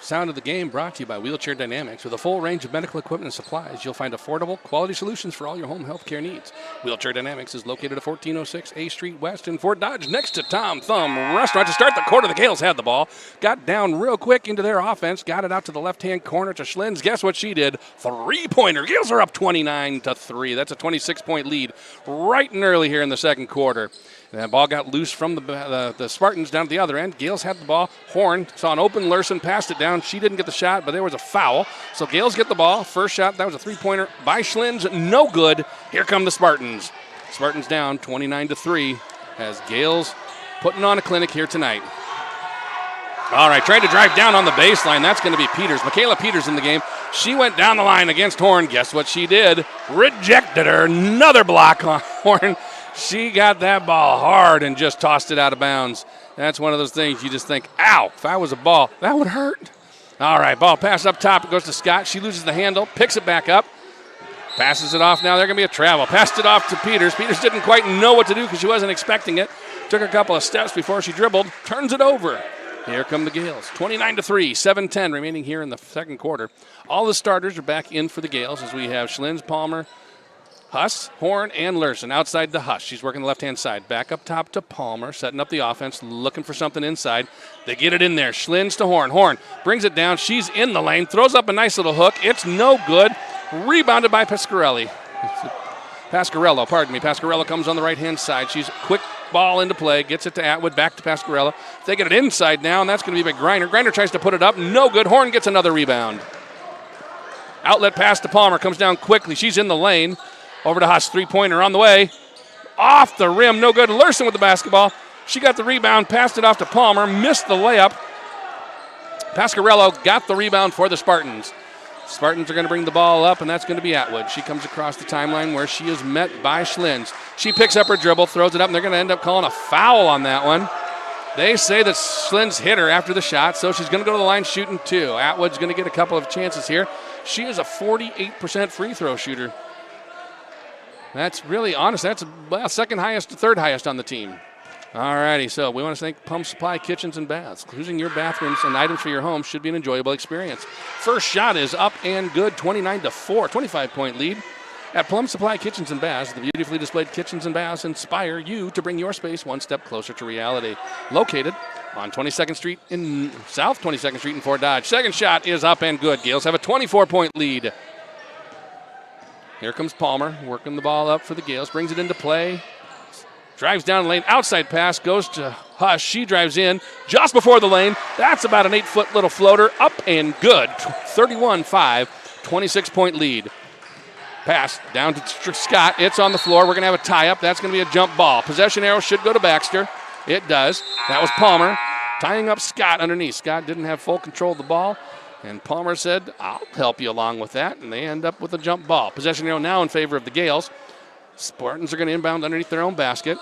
Sound of the game brought to you by Wheelchair Dynamics. With a full range of medical equipment and supplies, you'll find affordable, quality solutions for all your home health care needs. Wheelchair Dynamics is located at 1406 A Street West in Fort Dodge, next to Tom Thumb Restaurant. To start the quarter, the Gaels had the ball. Got down real quick into their offense. Got it out to the left-hand corner to Schlins. Guess what she did? Three-pointer. Gaels are up 29-3. That's a 26-point lead right and early here in the second quarter. And that ball got loose from the Spartans down to the other end. Gaels had the ball. Horn saw an open Larson, passed it down. She didn't get the shot, but there was a foul. So Gaels get the ball. First shot, that was a three-pointer by Schlins. No good. Here come the Spartans. Spartans down 29-3 as Gaels putting on a clinic here tonight. All right, trying to drive down on the baseline. That's going to be Peters. Michaela Peters in the game. She went down the line against Horn. Guess what she did? Rejected her. Another block on Horn. She got that ball hard and just tossed it out of bounds. That's one of those things you just think, ow, if I was a ball, that would hurt. All right, ball pass up top. It goes to Scott. She loses the handle, picks it back up, passes it off. Now they're going to be a travel. Passed it off to Peters. Peters didn't quite know what to do because she wasn't expecting it. Took a couple of steps before she dribbled, turns it over. Here come the Gaels. 29-3, 7:10 remaining here in the second quarter. All the starters are back in for the Gaels as we have Schlins, Palmer, Huss, Horn, and Larson outside to Huss. She's working the left-hand side. Back up top to Palmer, setting up the offense, looking for something inside. They get it in there. Schlins to Horn. Horn brings it down. She's in the lane, throws up a nice little hook. It's no good. Rebounded by Pasquarello. Pasquarello comes on the right-hand side. She's quick ball into play, gets it to Atwood, back to Pasquarello. They get it inside now, and that's going to be by Griner. Griner tries to put it up. No good. Horn gets another rebound. Outlet pass to Palmer. Comes down quickly. She's in the lane. Over to Huss, three-pointer on the way. Off the rim, no good. Larson with the basketball. She got the rebound, passed it off to Palmer, missed the layup. Pasquarello got the rebound for the Spartans. Spartans are going to bring the ball up, and that's going to be Atwood. She comes across the timeline where she is met by Schlins. She picks up her dribble, throws it up, and they're going to end up calling a foul on that one. They say that Schlins hit her after the shot, so she's going to go to the line shooting two. Atwood's going to get a couple of chances here. She is a 48% free throw shooter. That's really honest. That's second highest to third highest on the team. All righty, so we want to thank Pump Supply Kitchens and Baths. Using your bathrooms and items for your home should be an enjoyable experience. First shot is up and good, 29-4, 25-point lead. At Plum Supply Kitchens and Baths, the beautifully displayed kitchens and baths inspire you to bring your space one step closer to reality. Located on 22nd Street in South 22nd Street in Fort Dodge. Second shot is up and good. Gaels have a 24-point lead. Here comes Palmer, working the ball up for the Gaels, brings it into play, drives down the lane, outside pass, goes to Huss. She drives in just before the lane. That's about an 8-foot little floater, up and good. 31-5, 26-point lead. Pass down to Scott. It's on the floor. We're going to have a tie-up. That's going to be a jump ball. Possession arrow should go to Baxter. It does. That was Palmer tying up Scott underneath. Scott didn't have full control of the ball. And Palmer said, I'll help you along with that. And they end up with a jump ball. Possession arrow now in favor of the Gaels. Spartans are going to inbound underneath their own basket.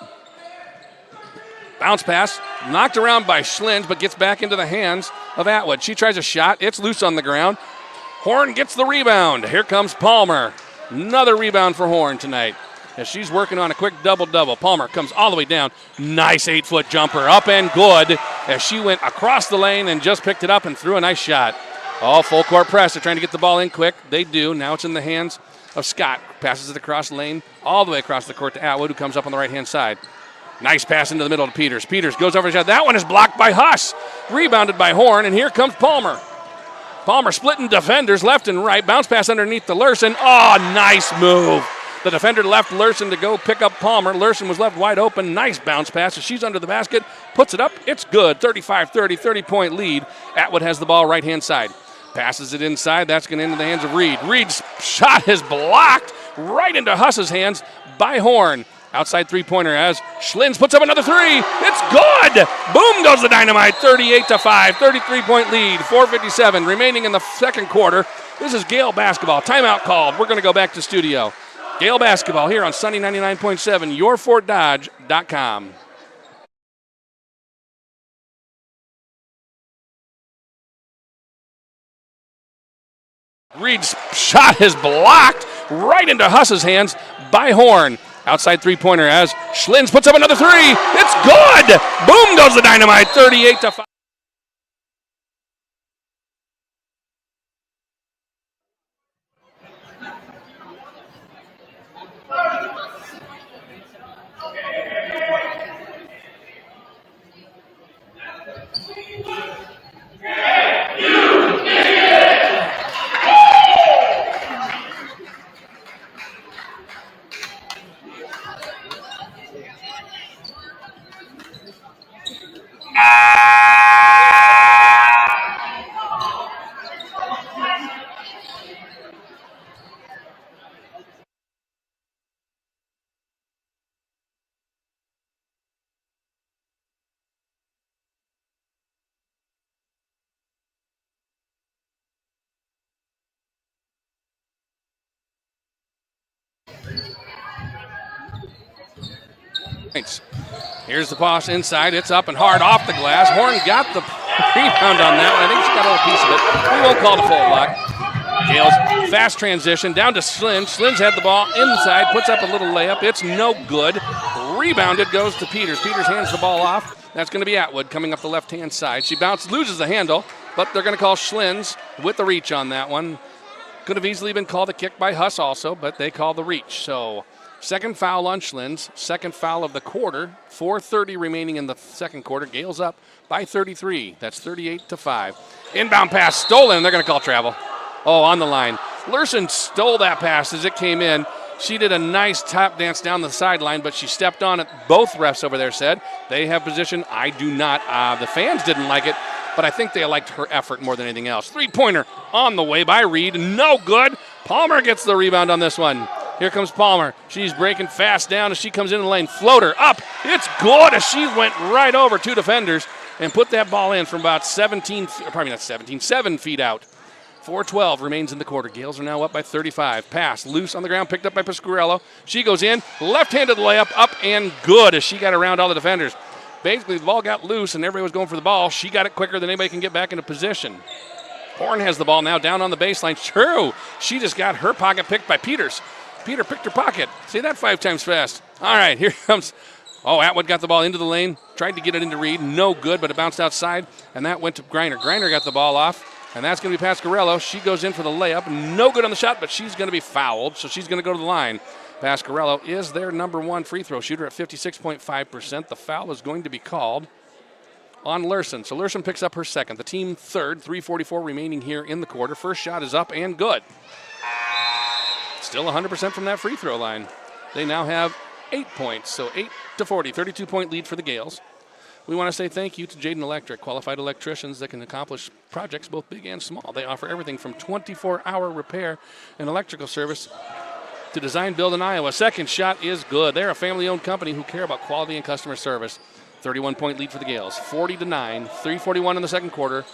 Bounce pass, knocked around by Schlins, but gets back into the hands of Atwood. She tries a shot. It's loose on the ground. Horn gets the rebound. Here comes Palmer. Another rebound for Horn tonight as she's working on a quick double-double. Palmer comes all the way down. Nice 8-foot jumper, up and good as she went across the lane and just picked it up and threw a nice shot. All full court press. They're trying to get the ball in quick. They do. Now it's in the hands of Scott. Passes it across the lane, all the way across the court to Atwood, who comes up on the right-hand side. Nice pass into the middle to Peters. Peters goes over his head. That one is blocked by Huss. Rebounded by Horn, and here comes Palmer. Palmer splitting defenders left and right. Bounce pass underneath to Larson. Oh, nice move. The defender left Larson to go pick up Palmer. Larson was left wide open. Nice bounce pass. She's under the basket. Puts it up. It's good. 35-30, 30-point lead. Atwood has the ball right-hand side. Passes it inside. That's going to end in the hands of Reed. Reed's shot is blocked right into Huss's hands by Horn. Outside three-pointer as Schlins puts up another three. It's good. Boom goes the dynamite. 38-5, 33-point lead. 4:57 remaining in the second quarter. This is Gael basketball. Timeout called. We're going to go back to studio. Gael basketball here on Sunny 99.7, yourfortdodge.com. Reed's shot is blocked right into Huss's hands by Horn. Outside three-pointer as Schlins puts up another three. It's good. Boom goes the dynamite. 38-5. Here's the pass inside. It's up and hard off the glass. Horn got the rebound on that one. I think she got a little piece of it. We won't call it a full block. Gaels, fast transition down to Slins. Slins had the ball inside, puts up a little layup. It's no good. Rebounded goes to Peters. Peters hands the ball off. That's going to be Atwood coming up the left-hand side. She bounces, loses the handle, but they're going to call Schlins with the reach on that one. Could have easily been called a kick by Huss also, but they call the reach. So second foul on Schlins, second foul of the quarter. 4:30 remaining in the second quarter. Gaels up by 33. That's 38-5. Inbound pass stolen. They're going to call travel. Oh, on the line. Lurson stole that pass as it came in. She did a nice tap dance down the sideline, but she stepped on it. Both refs over there said they have position. I do not. The fans didn't like it, but I think they liked her effort more than anything else. Three-pointer on the way by Reed. No good. Palmer gets the rebound on this one. Here comes Palmer. She's breaking fast down as she comes in the lane. Floater up. It's good as she went right over two defenders and put that ball in from about 7 feet out. 4:12 remains in the quarter. Gaels are now up by 35. Pass loose on the ground, picked up by Pasquarello. She goes in, left-handed layup, up and good as she got around all the defenders. Basically, the ball got loose and everybody was going for the ball. She got it quicker than anybody can get back into position. Horn has the ball now down on the baseline. True, she just got her pocket picked by Peters. Peter picked her pocket. Say that 5 times fast. All right, here comes. Oh, Atwood got the ball into the lane, tried to get it into Reed. No good, but it bounced outside, and that went to Greiner. Greiner got the ball off. And that's going to be Pasquarello. She goes in for the layup. No good on the shot, but she's going to be fouled, so she's going to go to the line. Pasquarello is their number one free throw shooter at 56.5%. The foul is going to be called on Lurson. So Lurson picks up her second. The team third, 3:44 remaining here in the quarter. First shot is up and good. Still 100% from that free throw line. They now have 8 points, so 8-40, 32-point lead for the Gaels. We want to say thank you to Jaden Electric, qualified electricians that can accomplish projects both big and small. They offer everything from 24-hour repair and electrical service to design, build in Iowa. Second shot is good. They're a family-owned company who care about quality and customer service. 31-point lead for the Gaels, 40-9, 3:41 in the second quarter.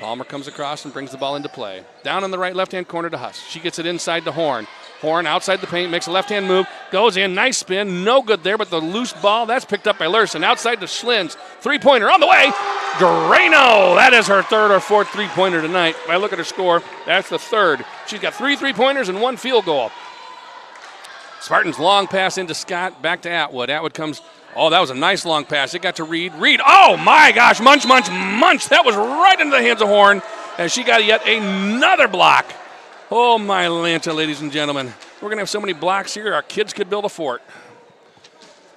Palmer comes across and brings the ball into play. Down in the right left-hand corner to Huss. She gets it inside to Horn. Horn outside the paint, makes a left-hand move, goes in, nice spin, no good there, but the loose ball, that's picked up by Lurson. Outside to Schlins, three-pointer on the way. Drano, that is her third or fourth three-pointer tonight. When I look at her score, that's the third. She's got 3 three-pointers and 1 field goal. Spartans long pass into Scott, back to Atwood. Atwood comes, oh, that was a nice long pass. It got to Reed. Reed, oh my gosh, munch. That was right into the hands of Horn, and she got yet another block. Oh, my Lanta, ladies and gentlemen. We're going to have so many blocks here, our kids could build a fort.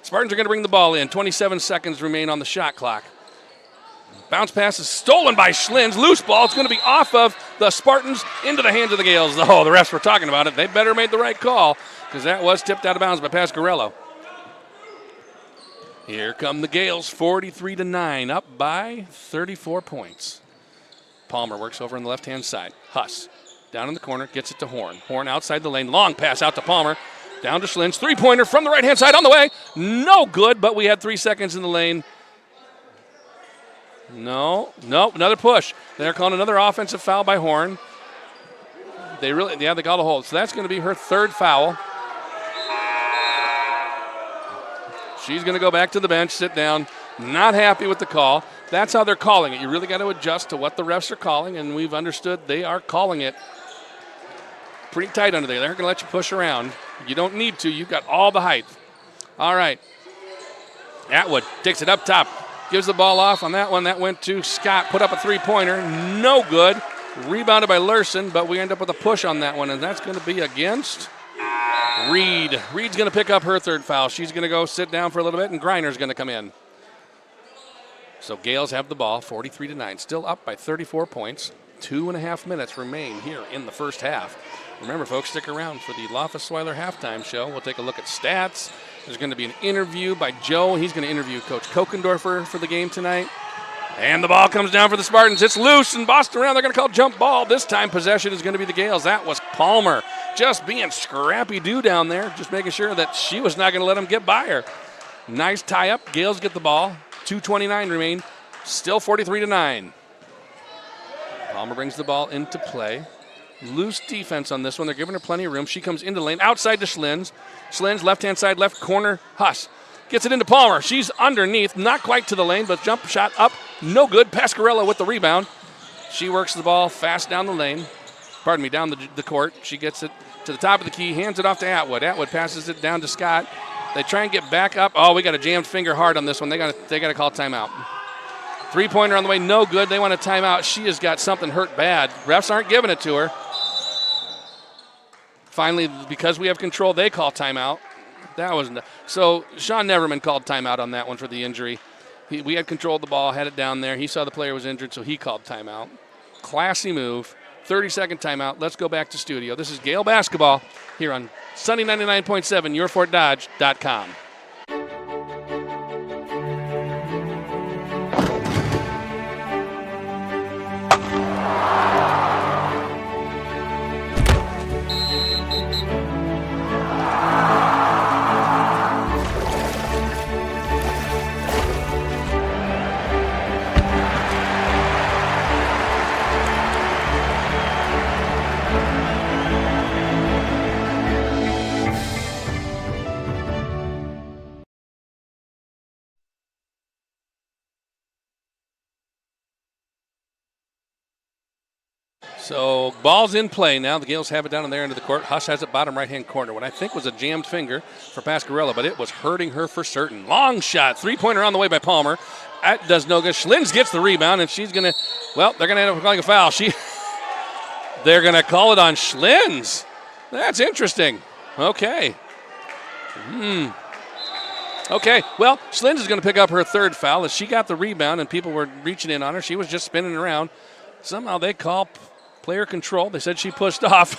Spartans are going to bring the ball in. 27 seconds remain on the shot clock. Bounce pass is stolen by Schlins. Loose ball. It's going to be off of the Spartans into the hands of the Gaels. Oh, the refs were talking about it. They better made the right call because that was tipped out of bounds by Pasquarello. Here come the Gaels, 43-9, up by 34 points. Palmer works over on the left-hand side. Huss. Down in the corner, gets it to Horn. Horn outside the lane, long pass out to Palmer. Down to Schlins, three-pointer from the right-hand side on the way. No good, but we had 3 seconds in the lane. No, another push. They're calling another offensive foul by Horn. They got a hold. So that's going to be her third foul. She's going to go back to the bench, sit down, not happy with the call. That's how they're calling it. You really got to adjust to what the refs are calling, and we've understood they are calling it pretty tight under there. They're going to let you push around. You don't need to. You've got all the height. All right. Atwood takes it up top. Gives the ball off on that one. That went to Scott. Put up a three-pointer. No good. Rebounded by Lurson, but we end up with a push on that one, and that's going to be against Reed. Reed's going to pick up her third foul. She's going to go sit down for a little bit, and Greiner's going to come in. So Gaels have the ball, 43-9. Still up by 34 points. 2.5 minutes remain here in the first half. Remember, folks, stick around for the Loftus-Weiler halftime show. We'll take a look at stats. There's going to be an interview by Joe. He's going to interview Coach Kokendorfer for the game tonight. And the ball comes down for the Spartans. It's loose and bossed around. They're going to call jump ball. This time possession is going to be the Gaels. That was Palmer just being scrappy-do down there, just making sure that she was not going to let him get by her. Nice tie-up. Gaels get the ball. 2:29 remain. Still 43-9. Palmer brings the ball into play. Loose defense on this one. They're giving her plenty of room. She comes into the lane. Outside to Schlins. Schlins, left-hand side, left corner. Huss Gets it into Palmer. She's underneath, not quite to the lane, but jump shot up, no good. Pasquarella with the rebound. She works the ball fast down the lane. Down the court. She gets it to the top of the key, hands it off to Atwood. Atwood passes it down to Scott. They try and get back up. Oh, we got a jammed finger hard on this one. They got to call timeout. Three-pointer on the way, no good. They want a timeout. She has got something hurt bad. Refs aren't giving it to her. Finally, because we have control, they call timeout. So Sean Neverman called timeout on that one for the injury. We had control of the ball, had it down there. He saw the player was injured, so he called timeout. Classy move. 30-second timeout. Let's go back to studio. This is Gale basketball here on Sunny 99.7, yourfortdodge.com. So ball's in play now. The Gaels have it down in their end of the court. Huss has it bottom right-hand corner. What I think was a jammed finger for Pasquarella, but it was hurting her for certain. Long shot. Three-pointer on the way by Palmer. That does no good. Schlins gets the rebound, and she's going to, they're going to end up calling a foul. They're going to call it on Schlins. That's interesting. Okay. Okay, well, Schlins is going to pick up her third foul as she got the rebound and people were reaching in on her. She was just spinning around. Somehow they call player control. They said she pushed off.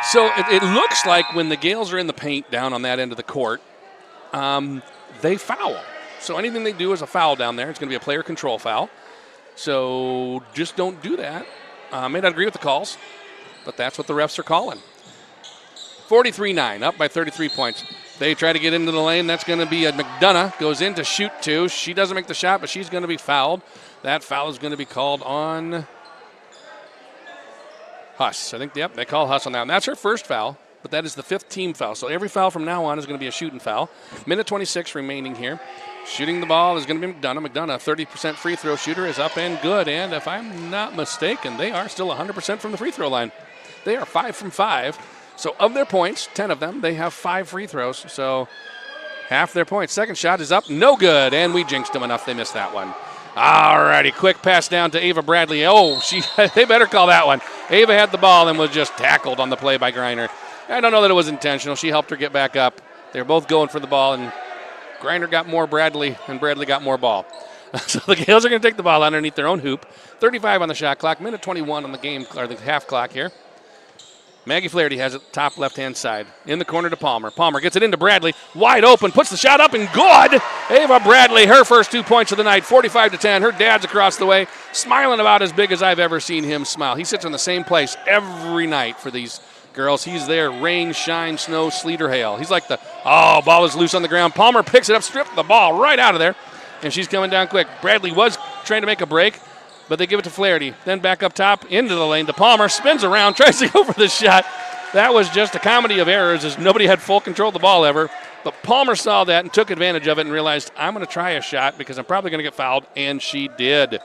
So it looks like when the Gaels are in the paint down on that end of the court, they foul. So anything they do is a foul down there. It's going to be a player control foul. So just don't do that. May not agree with the calls, but that's what the refs are calling. 43-9, up by 33 points. They try to get into the lane. That's going to be a McDonough. Goes in to shoot two. She doesn't make the shot, but she's going to be fouled. That foul is going to be called on Huss. I think, they call Huss on that. And that's her first foul, but that is the fifth team foul. So every foul from now on is going to be a shooting foul. Minute 26 remaining here. Shooting the ball is going to be McDonough. McDonough, 30% free throw shooter, is up and good. And if I'm not mistaken, they are still 100% from the free throw line. They are 5 from 5. So of their points, 10 of them, they have 5 free throws. So half their points. Second shot is up, no good. And we jinxed them enough. They missed that one. All righty, quick pass down to Ava Bradley. Oh, they better call that one. Ava had the ball and was just tackled on the play by Greiner. I don't know that it was intentional. She helped her get back up. They were both going for the ball, and Greiner got more Bradley, and Bradley got more ball. So the Gaels are going to take the ball underneath their own hoop. 35 on the shot clock, minute 21 on the game, or the half clock here. Maggie Flaherty has it top left-hand side. In the corner to Palmer. Palmer gets it into Bradley. Wide open. Puts the shot up and good. Ava Bradley, her first 2 points of the night. 45-10. Her dad's across the way. Smiling about as big as I've ever seen him smile. He sits in the same place every night for these girls. He's there rain, shine, snow, sleet, or hail. He's like ball is loose on the ground. Palmer picks it up, stripped the ball right out of there. And she's coming down quick. Bradley was trying to make a break, but they give it to Flaherty. Then back up top, into the lane to Palmer, spins around, tries to go for the shot. That was just a comedy of errors as nobody had full control of the ball ever. But Palmer saw that and took advantage of it and realized, I'm going to try a shot because I'm probably going to get fouled, and she did.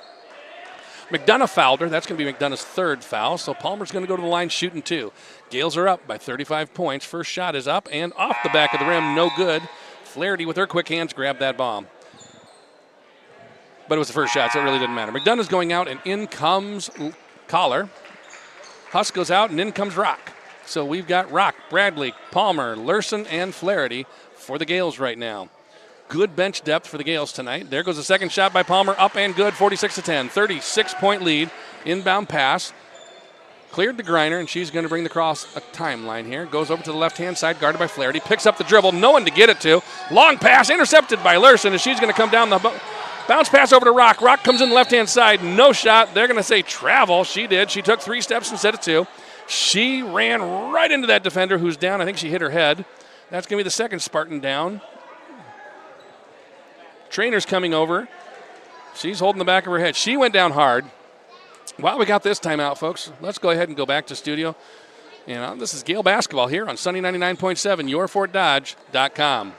McDonough fouled her. That's going to be McDonough's third foul, so Palmer's going to go to the line shooting two. Gaels are up by 35 points. First shot is up and off the back of the rim, no good. Flaherty with her quick hands grabbed that bomb. But it was the first shot, so it really didn't matter. McDonough's going out, and in comes Collar. Huss goes out, and in comes Rock. So we've got Rock, Bradley, Palmer, Lurson, and Flaherty for the Gaels right now. Good bench depth for the Gaels tonight. There goes the second shot by Palmer, up and good, 46-10. 36-point lead, inbound pass. Cleared to Greiner, and she's going to bring the cross a timeline here. Goes over to the left-hand side, guarded by Flaherty. Picks up the dribble, no one to get it to. Long pass, intercepted by Lurson, and she's going to come down the bounce pass over to Rock. Rock comes in the left-hand side, no shot. They're going to say travel. She did. She took 3 steps instead of 2. She ran right into that defender who's down. I think she hit her head. That's going to be the second Spartan down. Trainer's coming over. She's holding the back of her head. She went down hard. While we got this timeout, folks, let's go ahead and go back to studio. And this is Gale basketball here on Sunny 99.7, yourfortdodge.com.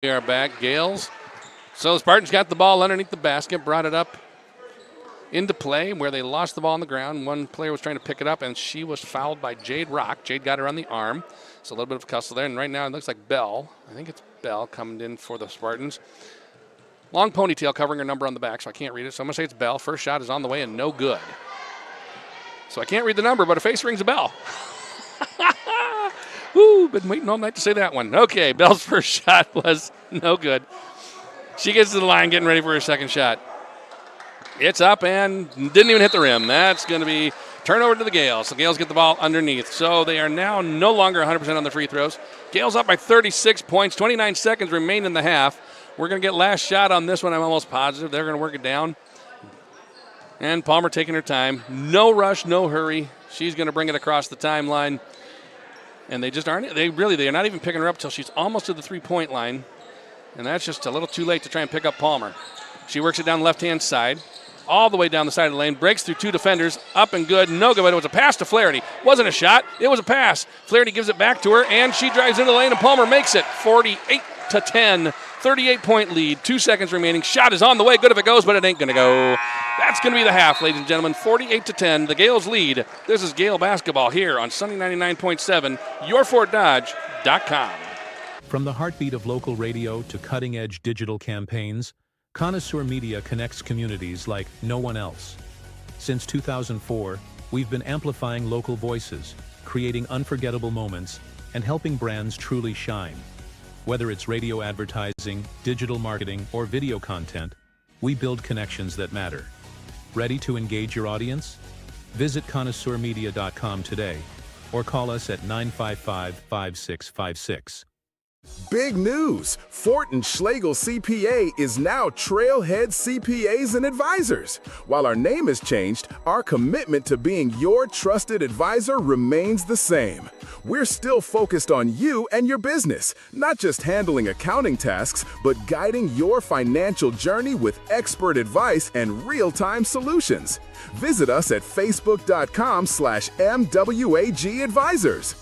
We are back, Gaels. So the Spartans got the ball underneath the basket, brought it up into play where they lost the ball on the ground. One player was trying to pick it up, and she was fouled by Jade Rock. Jade got her on the arm. So a little bit of a tussle there. And right now it looks like Bell. I think it's Bell coming in for the Spartans. Long ponytail covering her number on the back, so I can't read it. So I'm going to say it's Bell. First shot is on the way and no good. So I can't read the number, but a face rings a bell. Woo, been waiting all night to say that one. Okay, Bell's first shot was no good. She gets to the line getting ready for her second shot. It's up and didn't even hit the rim. That's going to be turnover to the Gaels. The Gaels get the ball underneath. So they are now no longer 100% on the free throws. Gaels up by 36 points. 29 seconds remain in the half. We're going to get last shot on this one, I'm almost positive. They're going to work it down. And Palmer taking her time. No rush, no hurry. She's going to bring it across the timeline. And they just aren't, they're not even picking her up until she's almost to the three-point line. And that's just a little too late to try and pick up Palmer. She works it down the left-hand side, all the way down the side of the lane, breaks through two defenders, up and good, no good, but it was a pass to Flaherty. Wasn't a shot, it was a pass. Flaherty gives it back to her, and she drives into the lane, and Palmer makes it 48-10. 38-point lead, 2 seconds remaining. Shot is on the way, good if it goes, but it ain't going to go. That's going to be the half, ladies and gentlemen. 48-10, the Gaels lead. This is Gael basketball here on Sunny 99.7, yourfortdodge.com. From the heartbeat of local radio to cutting-edge digital campaigns, Connoisseur Media connects communities like no one else. Since 2004, we've been amplifying local voices, creating unforgettable moments, and helping brands truly shine. Whether it's radio advertising, digital marketing, or video content, we build connections that matter. Ready to engage your audience? Visit connoisseurmedia.com today or call us at 955-5656. Big news! Fort & Schlegel CPA is now Trailhead CPAs and Advisors. While our name has changed, our commitment to being your trusted advisor remains the same. We're still focused on you and your business, not just handling accounting tasks, but guiding your financial journey with expert advice and real-time solutions. Visit us at facebook.com/MWAG Advisors.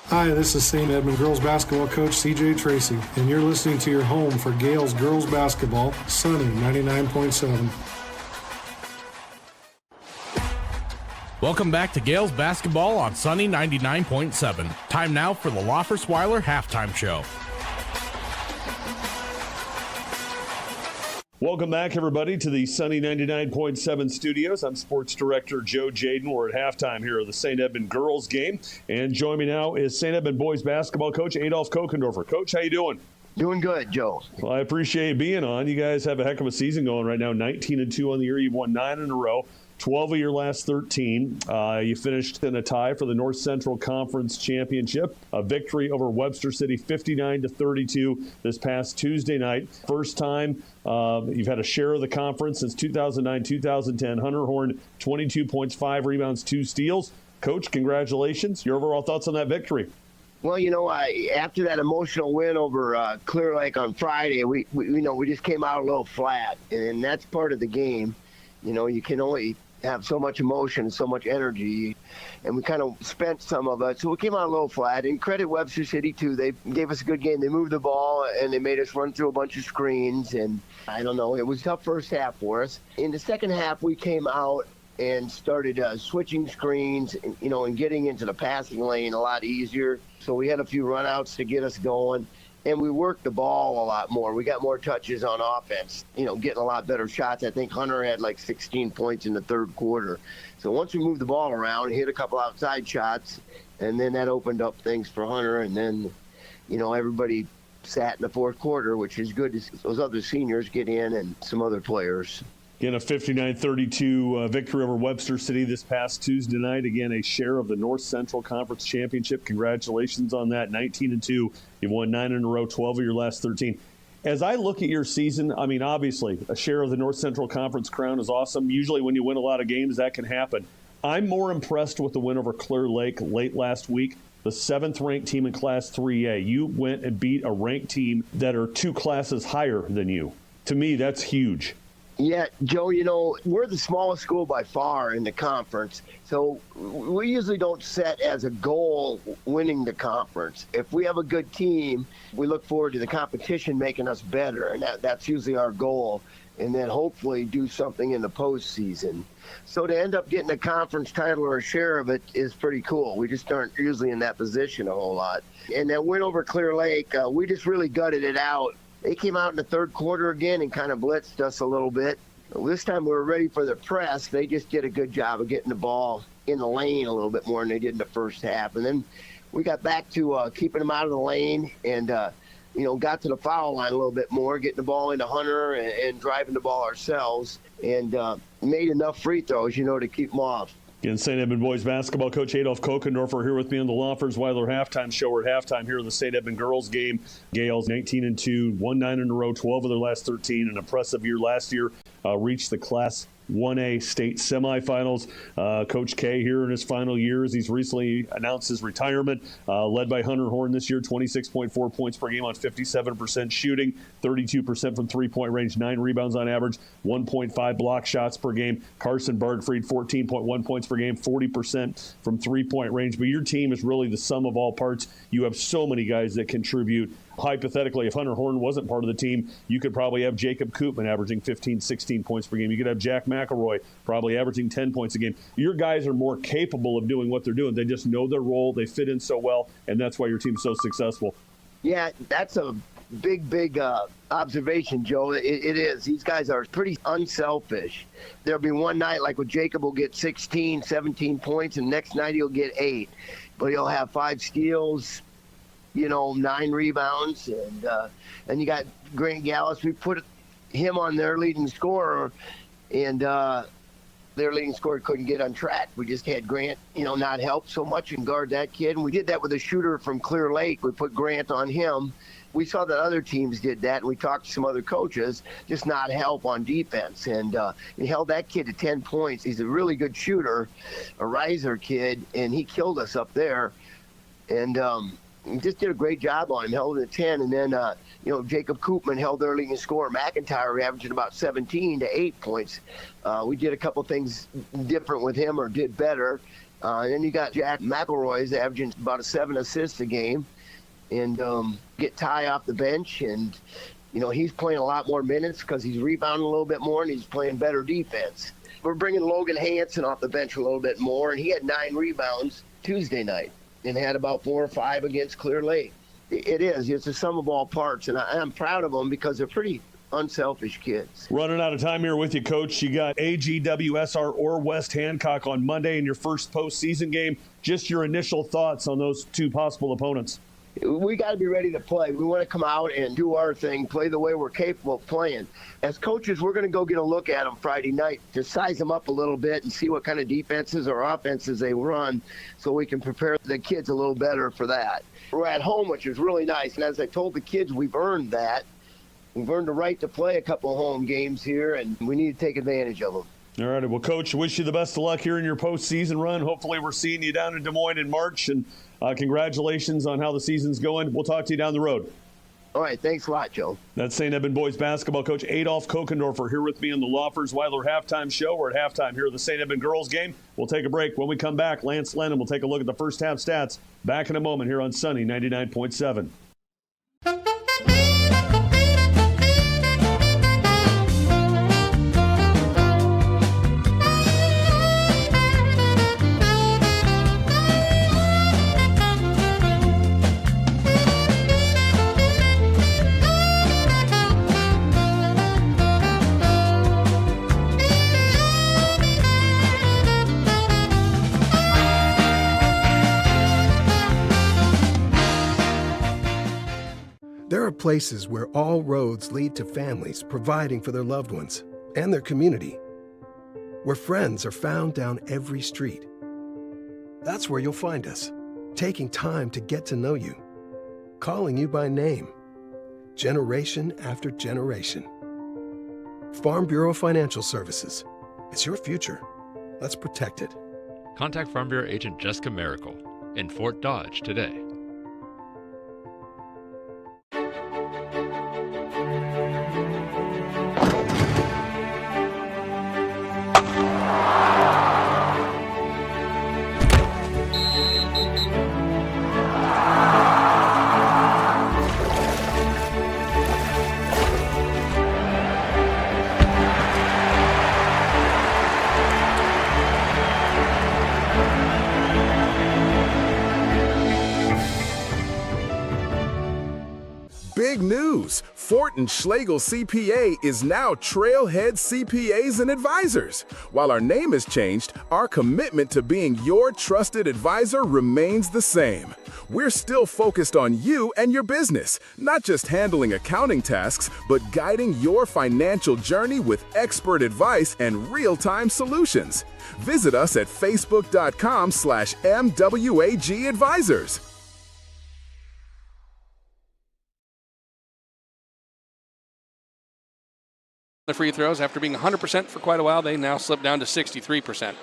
Hi, this is St. Edmond Girls Basketball Coach CJ Tracy, and you're listening to your home for Gaels Girls Basketball, Sunny 99.7. Welcome back to Gaels basketball on Sunny 99.7. Time now for the Loffer-Swiler halftime show. Welcome back, everybody, to the Sunny 99.7 studios. I'm Sports Director Joe Jaden. We're at halftime here of the St. Edmond girls game. And joining me now is St. Edmond boys basketball coach Adolph Kokendorfer. Coach, how you doing? Doing good, Joe. Well, I appreciate you being on. You guys have a heck of a season going right now, 19-2 on the year. You've won 9 in a row. 12 of your last 13. You finished in a tie for the North Central Conference Championship. A victory over Webster City, 59-32 this past Tuesday night. First time you've had a share of the conference since 2009-2010. Hunter Horn, 22 points, 5 rebounds, 2 steals. Coach, congratulations. Your overall thoughts on that victory? Well, after that emotional win over Clear Lake on Friday, we just came out a little flat, and that's part of the game. You can only have so much emotion, so much energy, and we kind of spent some of it. So we came out a little flat, and credit Webster City, too. They gave us a good game. They moved the ball, and they made us run through a bunch of screens, and I don't know. It was a tough first half for us. In the second half, we came out and started switching screens, and getting into the passing lane a lot easier. So we had a few runouts to get us going. And we worked the ball a lot more. We got more touches on offense, getting a lot better shots. I think Hunter had like 16 points in the third quarter. So once we moved the ball around, hit a couple outside shots, and then that opened up things for Hunter. And then, everybody sat in the fourth quarter, which is good to see those other seniors get in and some other players. Again, a 59-32 victory over Webster City this past Tuesday night. Again, a share of the North Central Conference Championship. Congratulations on that. 19-2. You've won 9 in a row, 12 of your last 13. As I look at your season, I mean, obviously, a share of the North Central Conference crown is awesome. Usually when you win a lot of games, that can happen. I'm more impressed with the win over Clear Lake late last week, the 7th-ranked team in Class 3A. You went and beat a ranked team that are 2 classes higher than you. To me, that's huge. Yeah, Joe, we're the smallest school by far in the conference, so we usually don't set as a goal winning the conference. If we have a good team, we look forward to the competition making us better, and that's usually our goal, and then hopefully do something in the postseason. So to end up getting a conference title or a share of it is pretty cool. We just aren't usually in that position a whole lot. And that win over Clear Lake, we just really gutted it out. They came out in the third quarter again and kind of blitzed us a little bit. This time we were ready for the press. They just did a good job of getting the ball in the lane a little bit more than they did in the first half. And then we got back to keeping them out of the lane and, got to the foul line a little bit more, getting the ball into Hunter and driving the ball ourselves, and made enough free throws, to keep them off. Again, St. Edmond boys basketball coach Adolf Kokendorfer here with me on the Lawfers-Weiler halftime show. We're at halftime here in the St. Edmond girls game. Gaels 19-2, won 9 in a row, 12 of their last 13. An impressive year last year. Reached the Class 1A state semifinals. Coach K here in his final years. He's recently announced his retirement. Led by Hunter Horn this year, 26.4 points per game on 57% shooting, 32% from three-point range, 9 rebounds on average, 1.5 block shots per game. Carson Bergfried, 14.1 points per game, 40% from three-point range. But your team is really the sum of all parts. You have so many guys that contribute. Hypothetically, if Hunter Horn wasn't part of the team, you could probably have Jacob Koopman averaging 15, 16 points per game. You could have Jack McElroy probably averaging 10 points a game. Your guys are more capable of doing what they're doing. They just know their role. They fit in so well, and that's why your team's so successful. Yeah, that's a big observation, Joe. It is. These guys are pretty unselfish. There'll be one night like with Jacob will get 16, 17 points, and next night he'll get 8. But he'll have 5 steals, 9 rebounds, and you got Grant Gallus. We put him on their leading scorer, and their leading scorer couldn't get on track. We just had Grant, not help so much and guard that kid. And we did that with a shooter from Clear Lake. We put Grant on him. We saw that other teams did that, and we talked to some other coaches, just not help on defense. And he held that kid to 10 points. He's a really good shooter, a riser kid, and he killed us up there. And he just did a great job on him, held it at 10. And then, Jacob Koopman held their leading scorer. McIntyre averaging about 17 to 8 points. We did a couple things different with him or did better. And then you got Jack McElroy's averaging about 7 assists a game. And get Ty off the bench. And, he's playing a lot more minutes because he's rebounding a little bit more and he's playing better defense. We're bringing Logan Hansen off the bench a little bit more, and he had 9 rebounds Tuesday night and had about 4 or 5 against Clear Lake. It's a sum of all parts, and I'm proud of them because they're pretty unselfish kids. Running out of time here with you, Coach. You got AGWSR or West Hancock on Monday in your first postseason game. Just your initial thoughts on those 2 possible opponents. We got to be ready to play. We want to come out and do our thing, play the way we're capable of playing. As coaches, we're going to go get a look at them Friday night to size them up a little bit and see what kind of defenses or offenses they run so we can prepare the kids a little better for that. We're at home, which is really nice. And as I told the kids, we've earned that. We've earned the right to play a couple of home games here, and we need to take advantage of them. All right. Well, Coach, wish you the best of luck here in your postseason run. Hopefully we're seeing you down in Des Moines in March, and congratulations on how the season's going. We'll talk to you down the road. All right. Thanks a lot, Joe. That's St. Edmond boys basketball coach Adolf Kokendorfer here with me on the Lawfers-Weiler halftime show. We're at halftime here at the St. Edmond girls game. We'll take a break. When we come back, Lance Lennon will take a look at the first half stats. Back in a moment here on Sunny 99.7. There are places where all roads lead to families providing for their loved ones and their community, where friends are found down every street. That's where you'll find us, taking time to get to know you, calling you by name, generation after generation. Farm Bureau Financial Services. It's your future. Let's protect it. Contact Farm Bureau Agent Jessica Miracle in Fort Dodge today. Big news! Fort and Schlegel CPA is now Trailhead CPAs and Advisors. While our name has changed, our commitment to being your trusted advisor remains the same. We're still focused on you and your business, not just handling accounting tasks, but guiding your financial journey with expert advice and real-time solutions. Visit us at facebook.com/MWAG Advisors. The free throws, after being 100% for quite a while, they now slip down to 63%.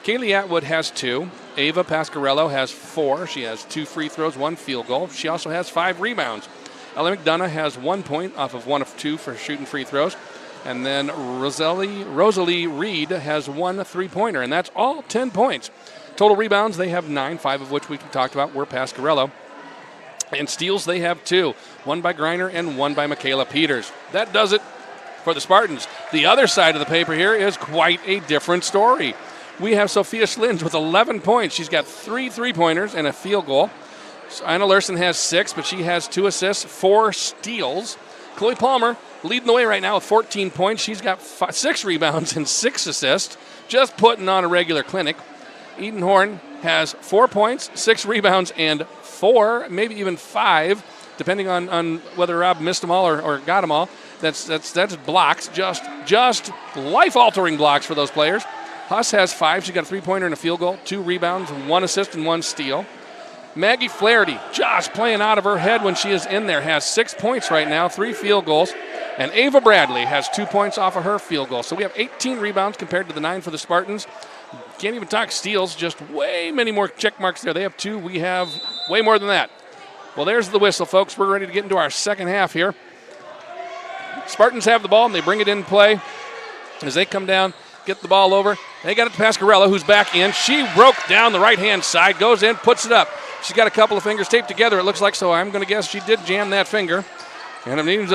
Kaylee Atwood has 2. Ava Pasquarello has 4. She has 2 free throws, 1 field goal. She also has 5 rebounds. Ellie McDonough has 1 point off of 1 of 2 for shooting free throws. And then Rosalie Reed has 1 3-pointer, and that's all 10 points. Total rebounds, they have 9, 5 of which we talked about were Pasquarello. And steals, they have 2. 1 by Greiner and 1 by Michaela Peters. That does it for the Spartans. The other side of the paper here is quite a different story. We have Sophia Schlins with 11 points. She's got 3 3-pointers and a field goal. Anna Larson has 6, but she has 2 assists, 4 steals. Chloe Palmer leading the way right now with 14 points. She's got 6 rebounds and 6 assists, just putting on a regular clinic. Eden Horn has 4 points, 6 rebounds, and 4, maybe even 5, depending on whether Rob missed them all or got them all. That's blocks, just life-altering blocks for those players. Huss has 5. She's got a 3-pointer and a field goal, 2 rebounds, 1 assist, and 1 steal. Maggie Flaherty, just playing out of her head when she is in there, has 6 points right now, 3 field goals. And Ava Bradley has 2 points off of her field goal. So we have 18 rebounds compared to the 9 for the Spartans. Can't even talk steals, just way many more check marks there. They have 2. We have way more than that. Well, there's the whistle, folks. We're ready to get into our second half here. Spartans have the ball, and they bring it in play. As they come down, get the ball over. They got it to Pasquarello, who's back in. She broke down the right-hand side, goes in, puts it up. She's got a couple of fingers taped together, it looks like, so I'm going to guess she did jam that finger. And it means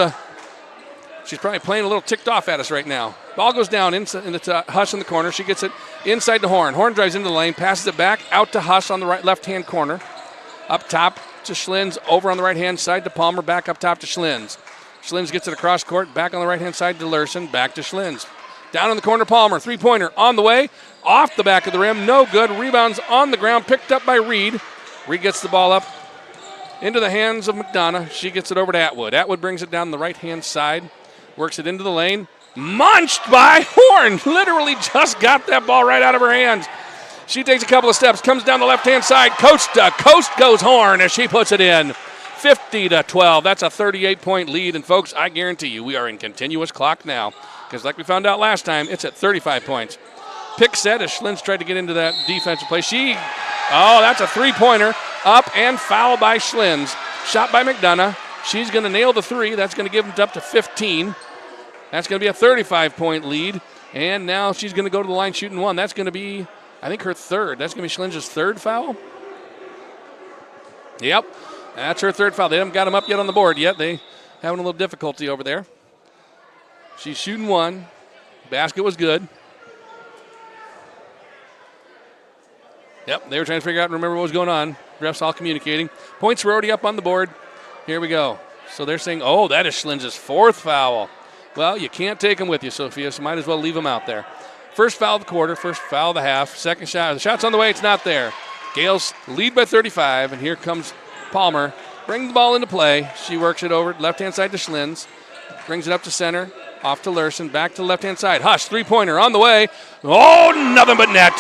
she's probably playing a little ticked off at us right now. Ball goes down into Huss in the corner. She gets it inside to Horn. Horn drives into the lane, passes it back out to Huss on the left-hand corner. Up top to Schlins, over on the right-hand side to Palmer, back up top to Schlins. Schlins gets it across court, back on the right-hand side to Lurson, back to Schlins. Down in the corner, Palmer, 3-pointer on the way, off the back of the rim, no good. Rebounds on the ground, picked up by Reed. Reed gets the ball up into the hands of McDonough. She gets it over to Atwood. Atwood brings it down the right-hand side, works it into the lane. Munched by Horn. Literally just got that ball right out of her hands. She takes a couple of steps, comes down the left-hand side. Coast to coast goes Horn as she puts it in. 50-12. That's a 38-point lead. And, folks, I guarantee you we are in continuous clock now because, like we found out last time, it's at 35 points. Pick set as Schlins tried to get into that defensive play. That's a 3-pointer. Up and foul by Schlins. Shot by McDonough. She's going to nail the 3. That's going to give them up to 15. That's going to be a 35-point lead. And now she's going to go to the line shooting 1. That's going to be, I think, her 3rd. That's going to be Schlins' 3rd foul. Yep. That's her 3rd foul. They haven't got him up yet on the board yet. They having a little difficulty over there. She's shooting 1. Basket was good. Yep, they were trying to figure out and remember what was going on. Refs all communicating. Points were already up on the board. Here we go. So they're saying, that is Schlins' 4th foul. Well, you can't take them with you, Sophia, so might as well leave them out there. First foul of the quarter, first foul of the half. Second shot. The shot's on the way. It's not there. Gaels lead by 35, and here comes Palmer bring the ball into play. She works it over left-hand side to Schlins. Brings it up to center. Off to Lurson. Back to the left-hand side. Hush, three-pointer on the way. Oh, nothing but net.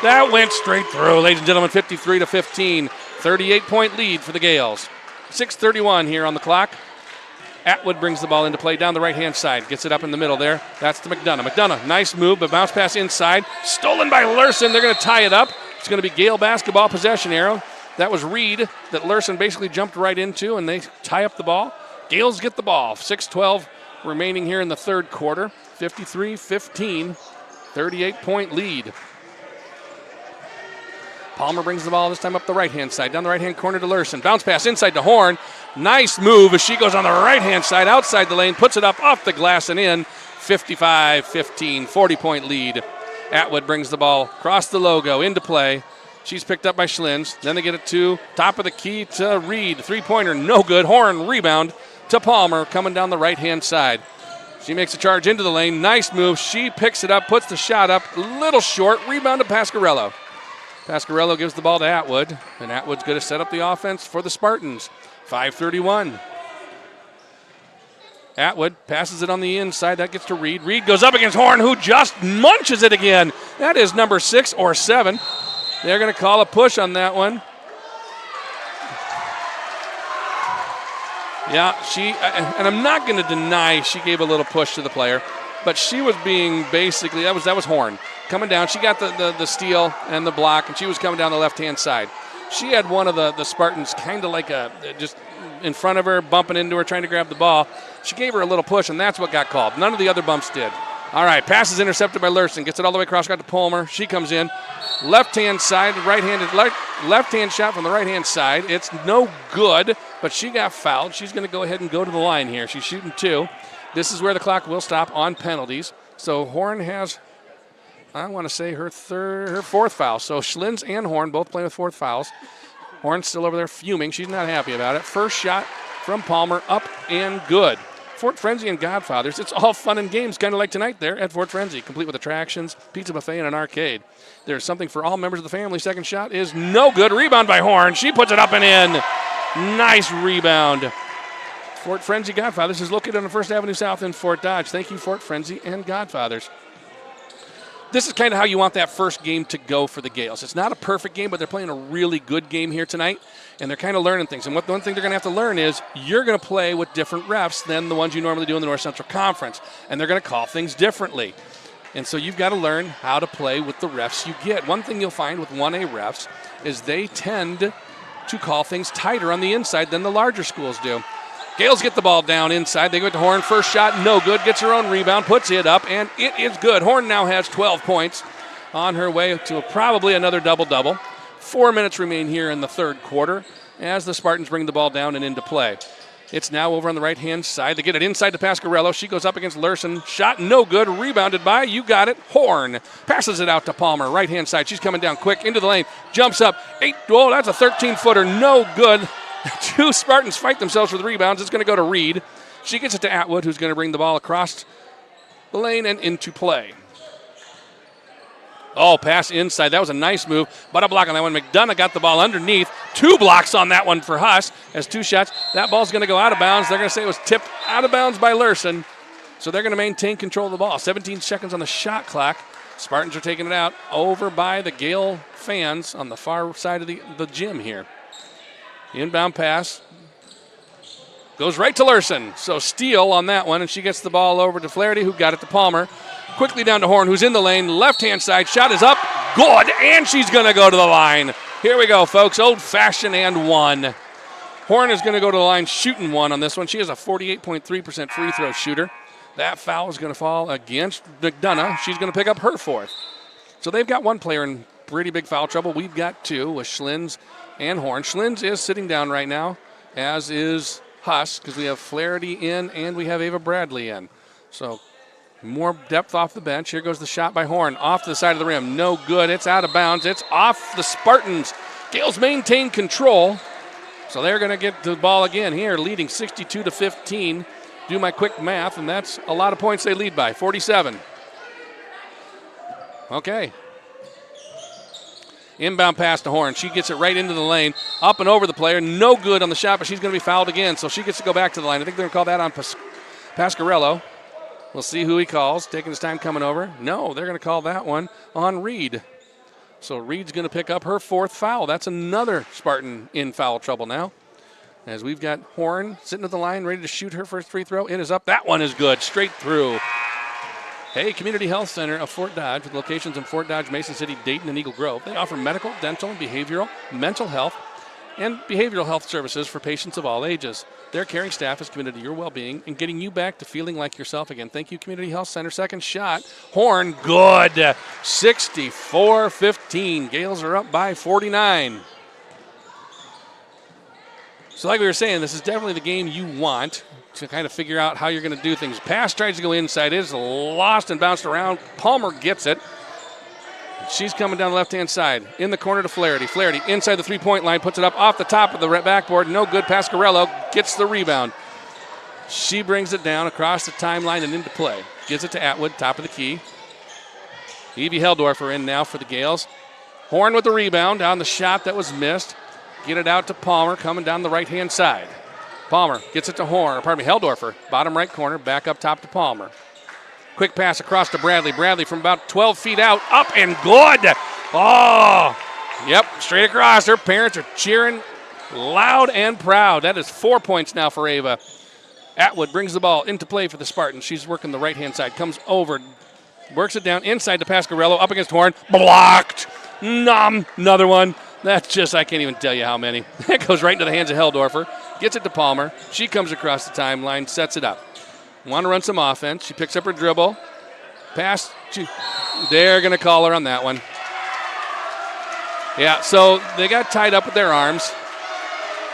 That went straight through. Ladies and gentlemen, 53-15. 38-point lead for the Gaels. 6:31 here on the clock. Atwood brings the ball into play down the right-hand side. Gets it up in the middle there. That's to McDonough. McDonough, nice move, but bounce pass inside. Stolen by Lurson. They're going to tie it up. It's going to be Gael basketball possession arrow. That was Reed that Lurson basically jumped right into, and they tie up the ball. Gaels get the ball. 6:12 remaining here in the third quarter. 53-15, 38-point lead. Palmer brings the ball this time up the right-hand side, down the right-hand corner to Lurson. Bounce pass inside to Horn. Nice move as she goes on the right-hand side, outside the lane, puts it up off the glass and in. 55-15, 40-point lead. Atwood brings the ball across the logo into play. She's picked up by Schlins. Then they get it to top of the key to Reed. Three-pointer, no good. Horn rebound to Palmer coming down the right-hand side. She makes a charge into the lane. Nice move. She picks it up, puts the shot up. A little short. Rebound to Pasquarello. Pasquarello gives the ball to Atwood, and Atwood's going to set up the offense for the Spartans. 5:31. Atwood passes it on the inside. That gets to Reed. Reed goes up against Horn, who just munches it again. That is number 6 or 7. They're going to call a push on that one. Yeah, and I'm not going to deny she gave a little push to the player, but she was being basically, that was Horn. Coming down, she got the steal and the block, and she was coming down the left-hand side. She had one of the Spartans kind of like just in front of her, bumping into her, trying to grab the ball. She gave her a little push, and that's what got called. None of the other bumps did. All right, pass is intercepted by Lurson. Gets it all the way across, got to Palmer. She comes in. Left-hand side, left-hand shot from the right-hand side. It's no good, but she got fouled. She's going to go ahead and go to the line here. She's shooting 2. This is where the clock will stop on penalties. So Horn has, I want to say, her 4th foul. So Schlins and Horn both playing with 4th fouls. Horn's still over there fuming. She's not happy about it. First shot from Palmer, up and good. Fort Frenzy and Godfathers. It's all fun and games, kind of like tonight there at Fort Frenzy, complete with attractions, pizza buffet, and an arcade. There's something for all members of the family. Second shot is no good. Rebound by Horn. She puts it up and in. Nice rebound. Fort Frenzy Godfathers is located on the 1st Avenue South in Fort Dodge. Thank you, Fort Frenzy and Godfathers. This is kind of how you want that first game to go for the Gaels. It's not a perfect game, but they're playing a really good game here tonight, and they're kind of learning things. And one thing they're going to have to learn is you're going to play with different refs than the ones you normally do in the North Central Conference, and they're going to call things differently. And so you've got to learn how to play with the refs you get. One thing you'll find with 1A refs is they tend to call things tighter on the inside than the larger schools do. Gaels get the ball down inside. They go to Horn. First shot, no good. Gets her own rebound, puts it up, and it is good. Horn now has 12 points on her way to probably another double-double. 4 minutes remain here in the third quarter as the Spartans bring the ball down and into play. It's now over on the right-hand side. They get it inside to Pasquarello. She goes up against Lurson. Shot no good. Rebounded by, you got it, Horn. Passes it out to Palmer. Right-hand side. She's coming down quick into the lane. Jumps up. That's a 13-footer. No good. 2 Spartans fight themselves for the rebounds. It's going to go to Reed. She gets it to Atwood, who's going to bring the ball across the lane and into play. Oh, pass inside. That was a nice move, but a block on that one. McDonough got the ball underneath. 2 blocks on that one for Huss. Has 2 shots. That ball's going to go out of bounds. They're going to say it was tipped out of bounds by Lurson. So they're going to maintain control of the ball. 17 seconds on the shot clock. Spartans are taking it out over by the Gael fans on the far side of the gym here. Inbound pass goes right to Lurson. So steal on that one, and she gets the ball over to Flaherty, who got it to Palmer. Quickly down to Horn, who's in the lane. Left-hand side, shot is up. Good, and she's going to go to the line. Here we go, folks. Old-fashioned and 1. Horn is going to go to the line shooting 1 on this one. She is a 48.3% free throw shooter. That foul is going to fall against McDonough. She's going to pick up her 4th. So they've got 1 player in pretty big foul trouble. We've got 2 with Schlins and Horn. Schlins is sitting down right now, as is Huss, because we have Flaherty in and we have Ava Bradley in. So more depth off the bench. Here goes the shot by Horn. Off to the side of the rim. No good. It's out of bounds. It's off the Spartans. Gaels maintain control. So they're going to get the ball again here, leading 62-15. Do my quick math, and that's a lot of points they lead by. 47. Okay. Inbound pass to Horn. She gets it right into the lane, up and over the player. No good on the shot, but she's going to be fouled again, so she gets to go back to the line. I think they're going to call that on Pasquarello. We'll see who he calls, taking his time coming over. No, they're going to call that one on Reed. So Reed's going to pick up her 4th foul. That's another Spartan in foul trouble now. As we've got Horn sitting at the line, ready to shoot her first free throw. It is up. That one is good. Straight through. Hey, Community Health Center of Fort Dodge, with locations in Fort Dodge, Mason City, Dayton, and Eagle Grove. They offer medical, dental, behavioral, mental health, and behavioral health services for patients of all ages. Their caring staff is committed to your well-being and getting you back to feeling like yourself again. Thank you, Community Health Center. Second shot. Horn, good. 64-15. Gaels are up by 49. So like we were saying, this is definitely the game you want to kind of figure out how you're going to do things. Pass tries to go inside. It is lost and bounced around. Palmer gets it. She's coming down the left-hand side. In the corner to Flaherty. Flaherty inside the three-point line, puts it up off the top of the backboard. No good. Pasquarello gets the rebound. She brings it down across the timeline and into play. Gives it to Atwood, top of the key. Evie Heldorfer in now for the Gaels. Horn with the rebound on the shot that was missed. Get it out to Palmer coming down the right-hand side. Palmer gets it to Heldorfer. Bottom right corner, back up top to Palmer. Quick pass across to Bradley. Bradley from about 12 feet out, up and good. Oh, yep, straight across. Her parents are cheering loud and proud. That is 4 points now for Ava. Atwood brings the ball into play for the Spartans. She's working the right-hand side, comes over, works it down inside to Pasquarello, up against Horn, blocked. Another one. That's just, I can't even tell you how many. That goes right into the hands of Heldorfer. Gets it to Palmer. She comes across the timeline, sets it up. Want to run some offense. She picks up her dribble. Pass. They're going to call her on that one. Yeah, so they got tied up with their arms.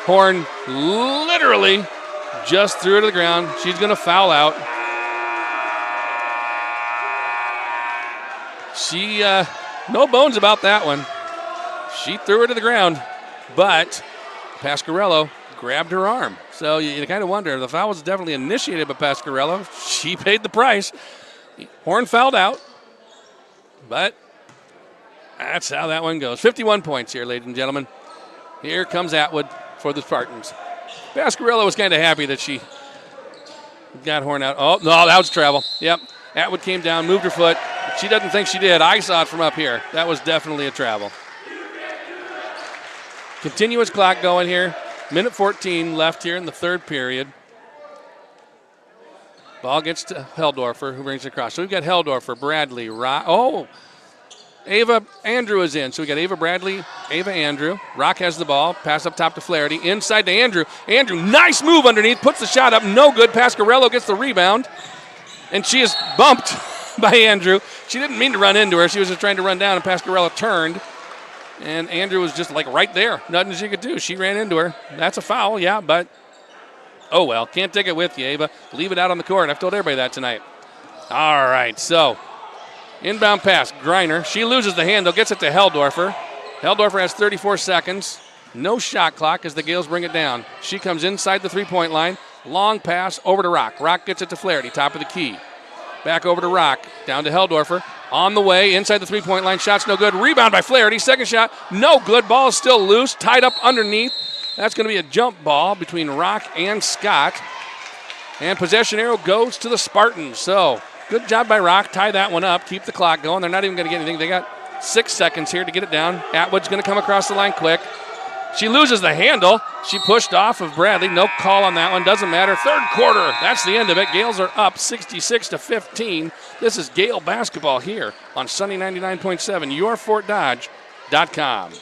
Horn literally just threw her to the ground. She's going to foul out. She, no bones about that one. She threw her to the ground, but Pasquarello grabbed her arm. So you kind of wonder, the foul was definitely initiated by Pasquarello. She paid the price. Horn fouled out, but that's how that one goes. 51 points here, ladies and gentlemen. Here comes Atwood for the Spartans. Pasquarello was kind of happy that she got Horn out. Oh, no, that was travel. Yep. Atwood came down, moved her foot. She doesn't think she did. I saw it from up here. That was definitely a travel. Continuous clock going here. Minute 14 left here in the third period. Ball gets to Heldorfer, who brings it across. So we've got Heldorfer, Bradley, Ava Andrew is in. So we got Ava Bradley, Ava Andrew. Rock has the ball. Pass up top to Flaherty. Inside to Andrew. Andrew, nice move underneath. Puts the shot up. No good. Pasquarello gets the rebound. And she is bumped by Andrew. She didn't mean to run into her. She was just trying to run down, and Pasquarello turned. And Andrew was just like right there. Nothing she could do. She ran into her. That's a foul, yeah, but oh well. Can't take it with you, Ava. Leave it out on the court. I've told everybody that tonight. All right, so inbound pass. Greiner. She loses the handle. Gets it to Heldorfer. Heldorfer has 34 seconds. No shot clock as the Gaels bring it down. She comes inside the three-point line. Long pass over to Rock. Rock gets it to Flaherty, top of the key. Back over to Rock. Down to Heldorfer. On the way, inside the three-point line. Shot's no good. Rebound by Flaherty. Second shot, no good. Ball is still loose. Tied up underneath. That's going to be a jump ball between Rock and Scott. And possession arrow goes to the Spartans. So, good job by Rock. Tie that one up. Keep the clock going. They're not even going to get anything. They got 6 seconds here to get it down. Atwood's going to come across the line quick. She loses the handle. She pushed off of Bradley. No call on that one. Doesn't matter. Third quarter. That's the end of it. Gaels are up 66-15. This is Gael basketball here on Sunny 99.7, yourfortdodge.com.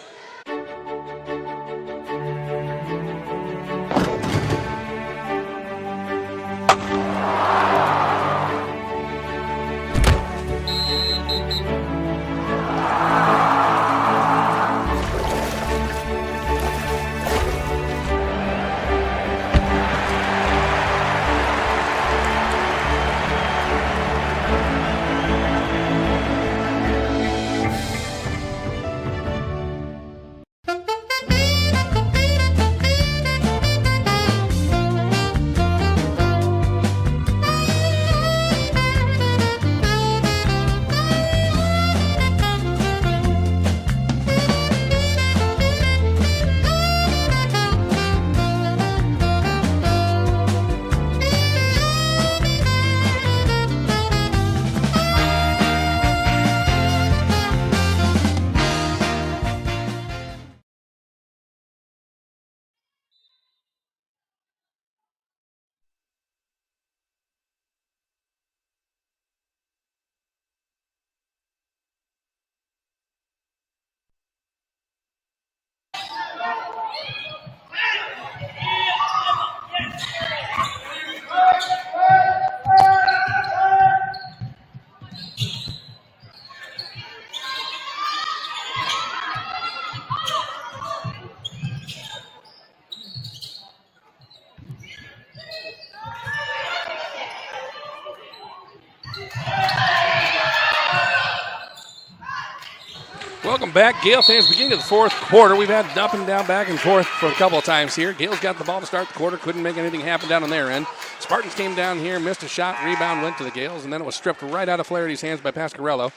Welcome back, Gale fans. Beginning of the fourth quarter. We've had up and down, back and forth for a couple of times here. Gales got the ball to start the quarter. Couldn't make anything happen down on their end. Spartans came down here, missed a shot. Rebound went to the Gales, and then it was stripped right out of Flaherty's hands by Pasquarello.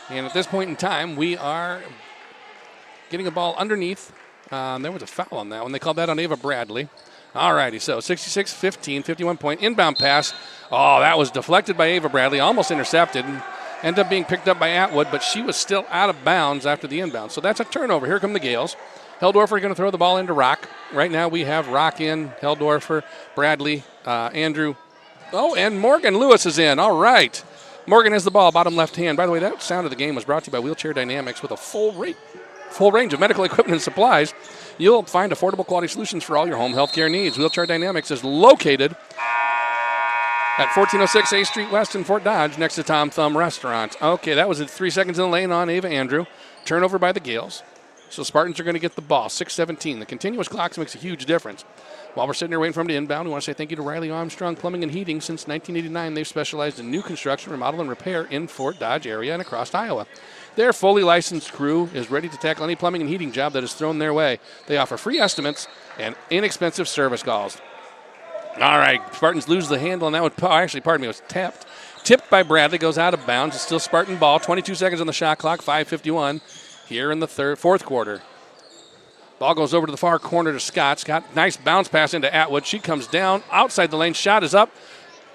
And at this point in time, we are getting a ball underneath. There was a foul on that one. They called that on Ava Bradley. All righty, so 66-15, 51-point inbound pass. Oh, that was deflected by Ava Bradley, almost intercepted. Ended up being picked up by Atwood, but she was still out of bounds after the inbound. So that's a turnover. Here come the Gales. Heldorfer going to throw the ball into Rock. Right now we have Rock in, Heldorfer, Bradley, Andrew. Oh, and Morgan Lewis is in. All right. Morgan has the ball, bottom left hand. By the way, that sound of the game was brought to you by Wheelchair Dynamics with a full range of medical equipment and supplies. You'll find affordable quality solutions for all your home health care needs. Wheelchair Dynamics is located at 1406 A Street West in Fort Dodge, next to Tom Thumb Restaurant. Okay, that was at 3 seconds in the lane on Ava Andrew. Turnover by the Gales. So Spartans are going to get the ball, 6:17. The continuous clocks makes a huge difference. While we're sitting there waiting for him to inbound, we want to say thank you to Riley Armstrong Plumbing and Heating. Since 1989, they've specialized in new construction, remodel, and repair in Fort Dodge area and across Iowa. Their fully licensed crew is ready to tackle any plumbing and heating job that is thrown their way. They offer free estimates and inexpensive service calls. All right, Spartans lose the handle on that one. Actually, pardon me, it was tapped. Tipped by Bradley, goes out of bounds. It's still Spartan ball. 22 seconds on the shot clock, 5:51 here in the fourth quarter. Ball goes over to the far corner to Scott. Scott, nice bounce pass into Atwood. She comes down outside the lane. Shot is up.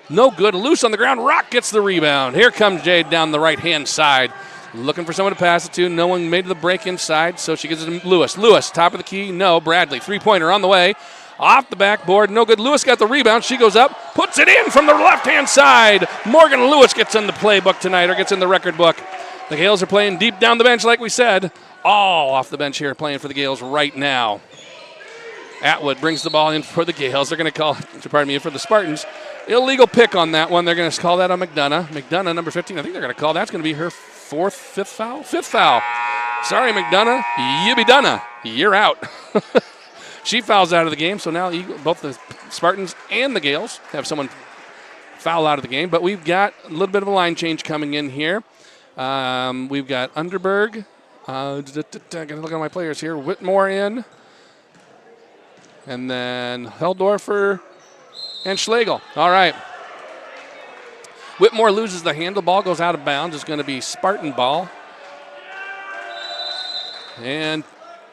No good. Loose on the ground. Rock gets the rebound. Here comes Jade down the right-hand side. Looking for someone to pass it to. No one made the break inside, so she gives it to Lewis. Lewis, top of the key. No. Bradley, three-pointer on the way. Off the backboard, no good. Lewis got the rebound. She goes up, puts it in from the left-hand side. Morgan Lewis gets in the playbook tonight, or gets in the record book. The Gales are playing deep down the bench, like we said. All off the bench here, playing for the Gales right now. Atwood brings the ball in for the Gales. They're going to call, for the Spartans. Illegal pick on that one. They're going to call that on McDonough. McDonough, number 15. I think they're going to call that's going to be her fifth foul. Sorry, McDonough. You be done. You're out. She fouls out of the game, so now both the Spartans and the Gales have someone foul out of the game. But we've got a little bit of a line change coming in here. We've got Underberg. I got to look at my players here. Whitmore in. And then Heldorfer and Schlegel. All right. Whitmore loses the handle. Ball goes out of bounds. It's going to be Spartan ball. And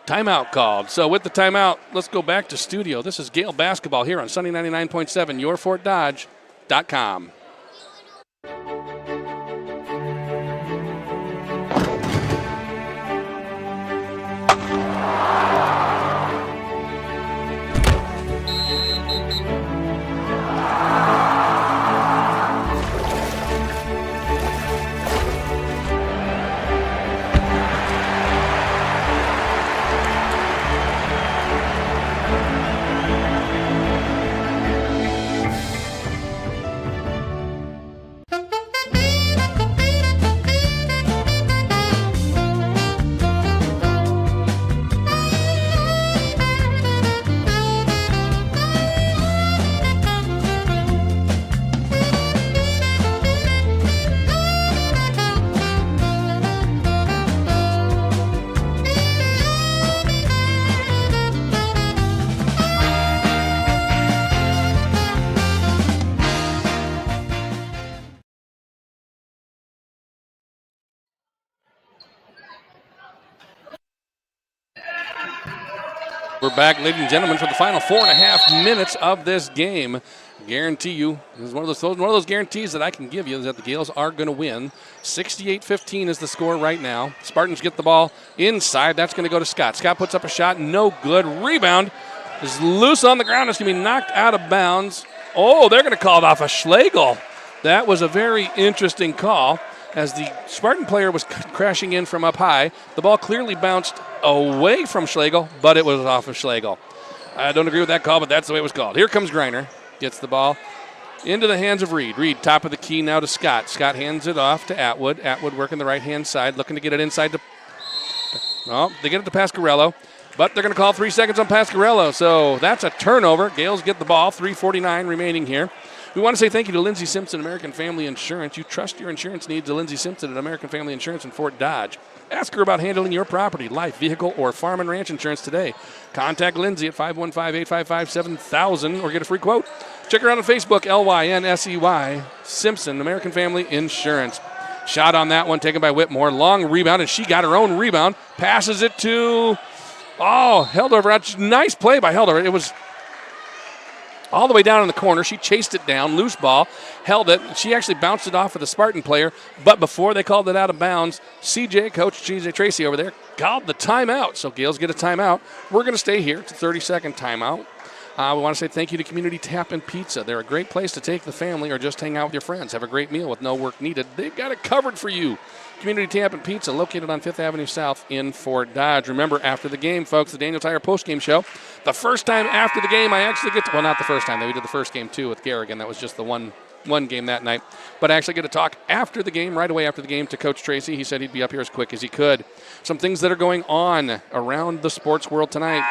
timeout called. So with the timeout, let's go back to studio. This is Gale basketball here on Sunny 99.7, yourfortdodge.com. We're back, ladies and gentlemen, for the final 4.5 minutes of this game. Guarantee you, this is one of those guarantees that I can give you is that the Gales are going to win. 68-15 is the score right now. Spartans get the ball inside. That's going to go to Scott. Scott puts up a shot. No good. Rebound is loose on the ground. It's going to be knocked out of bounds. Oh, they're going to call it off of Schlegel. That was a very interesting call. As the Spartan player was crashing in from up high, the ball clearly bounced away from Schlegel, but it was off of Schlegel. I don't agree with that call, but that's the way it was called. Here comes Greiner. Gets the ball into the hands of Reed. Reed, top of the key now to Scott. Scott hands it off to Atwood. Atwood working the right-hand side, looking to get it inside to... Oh, they get it to Pasquarello, but they're going to call 3 seconds on Pasquarello, so that's a turnover. Gales get the ball, 3:49 remaining here. We want to say thank you to Lindsey Simpson, American Family Insurance. You trust your insurance needs to Lindsey Simpson at American Family Insurance in Fort Dodge. Ask her about handling your property, life, vehicle, or farm and ranch insurance today. Contact Lindsey at 515-855-7000 or get a free quote. Check her out on Facebook, LYNSEY, Simpson, American Family Insurance. Shot on that one taken by Whitmore. Long rebound, and she got her own rebound. Passes it to, Heldover. Nice play by Heldover. It was all the way down in the corner. She chased it down, loose ball, held it. She actually bounced it off of the Spartan player, but before they called it out of bounds, Coach CJ Tracy over there, called the timeout. So Gaels get a timeout. We're going to stay here. It's a 30-second timeout. We want to say thank you to Community Tap and Pizza. They're a great place to take the family or just hang out with your friends. Have a great meal with no work needed. They've got it covered for you. Community Tap and Pizza, located on 5th Avenue South in Fort Dodge. Remember, after the game, folks, the Daniel Tire postgame show. The first time after the game, I actually get to, well, not the first time. We did the first game, too, with Garrigan. That was just the one game that night. But I actually get to talk after the game, right away after the game, to Coach Tracy. He said he'd be up here as quick as he could. Some things that are going on around the sports world tonight.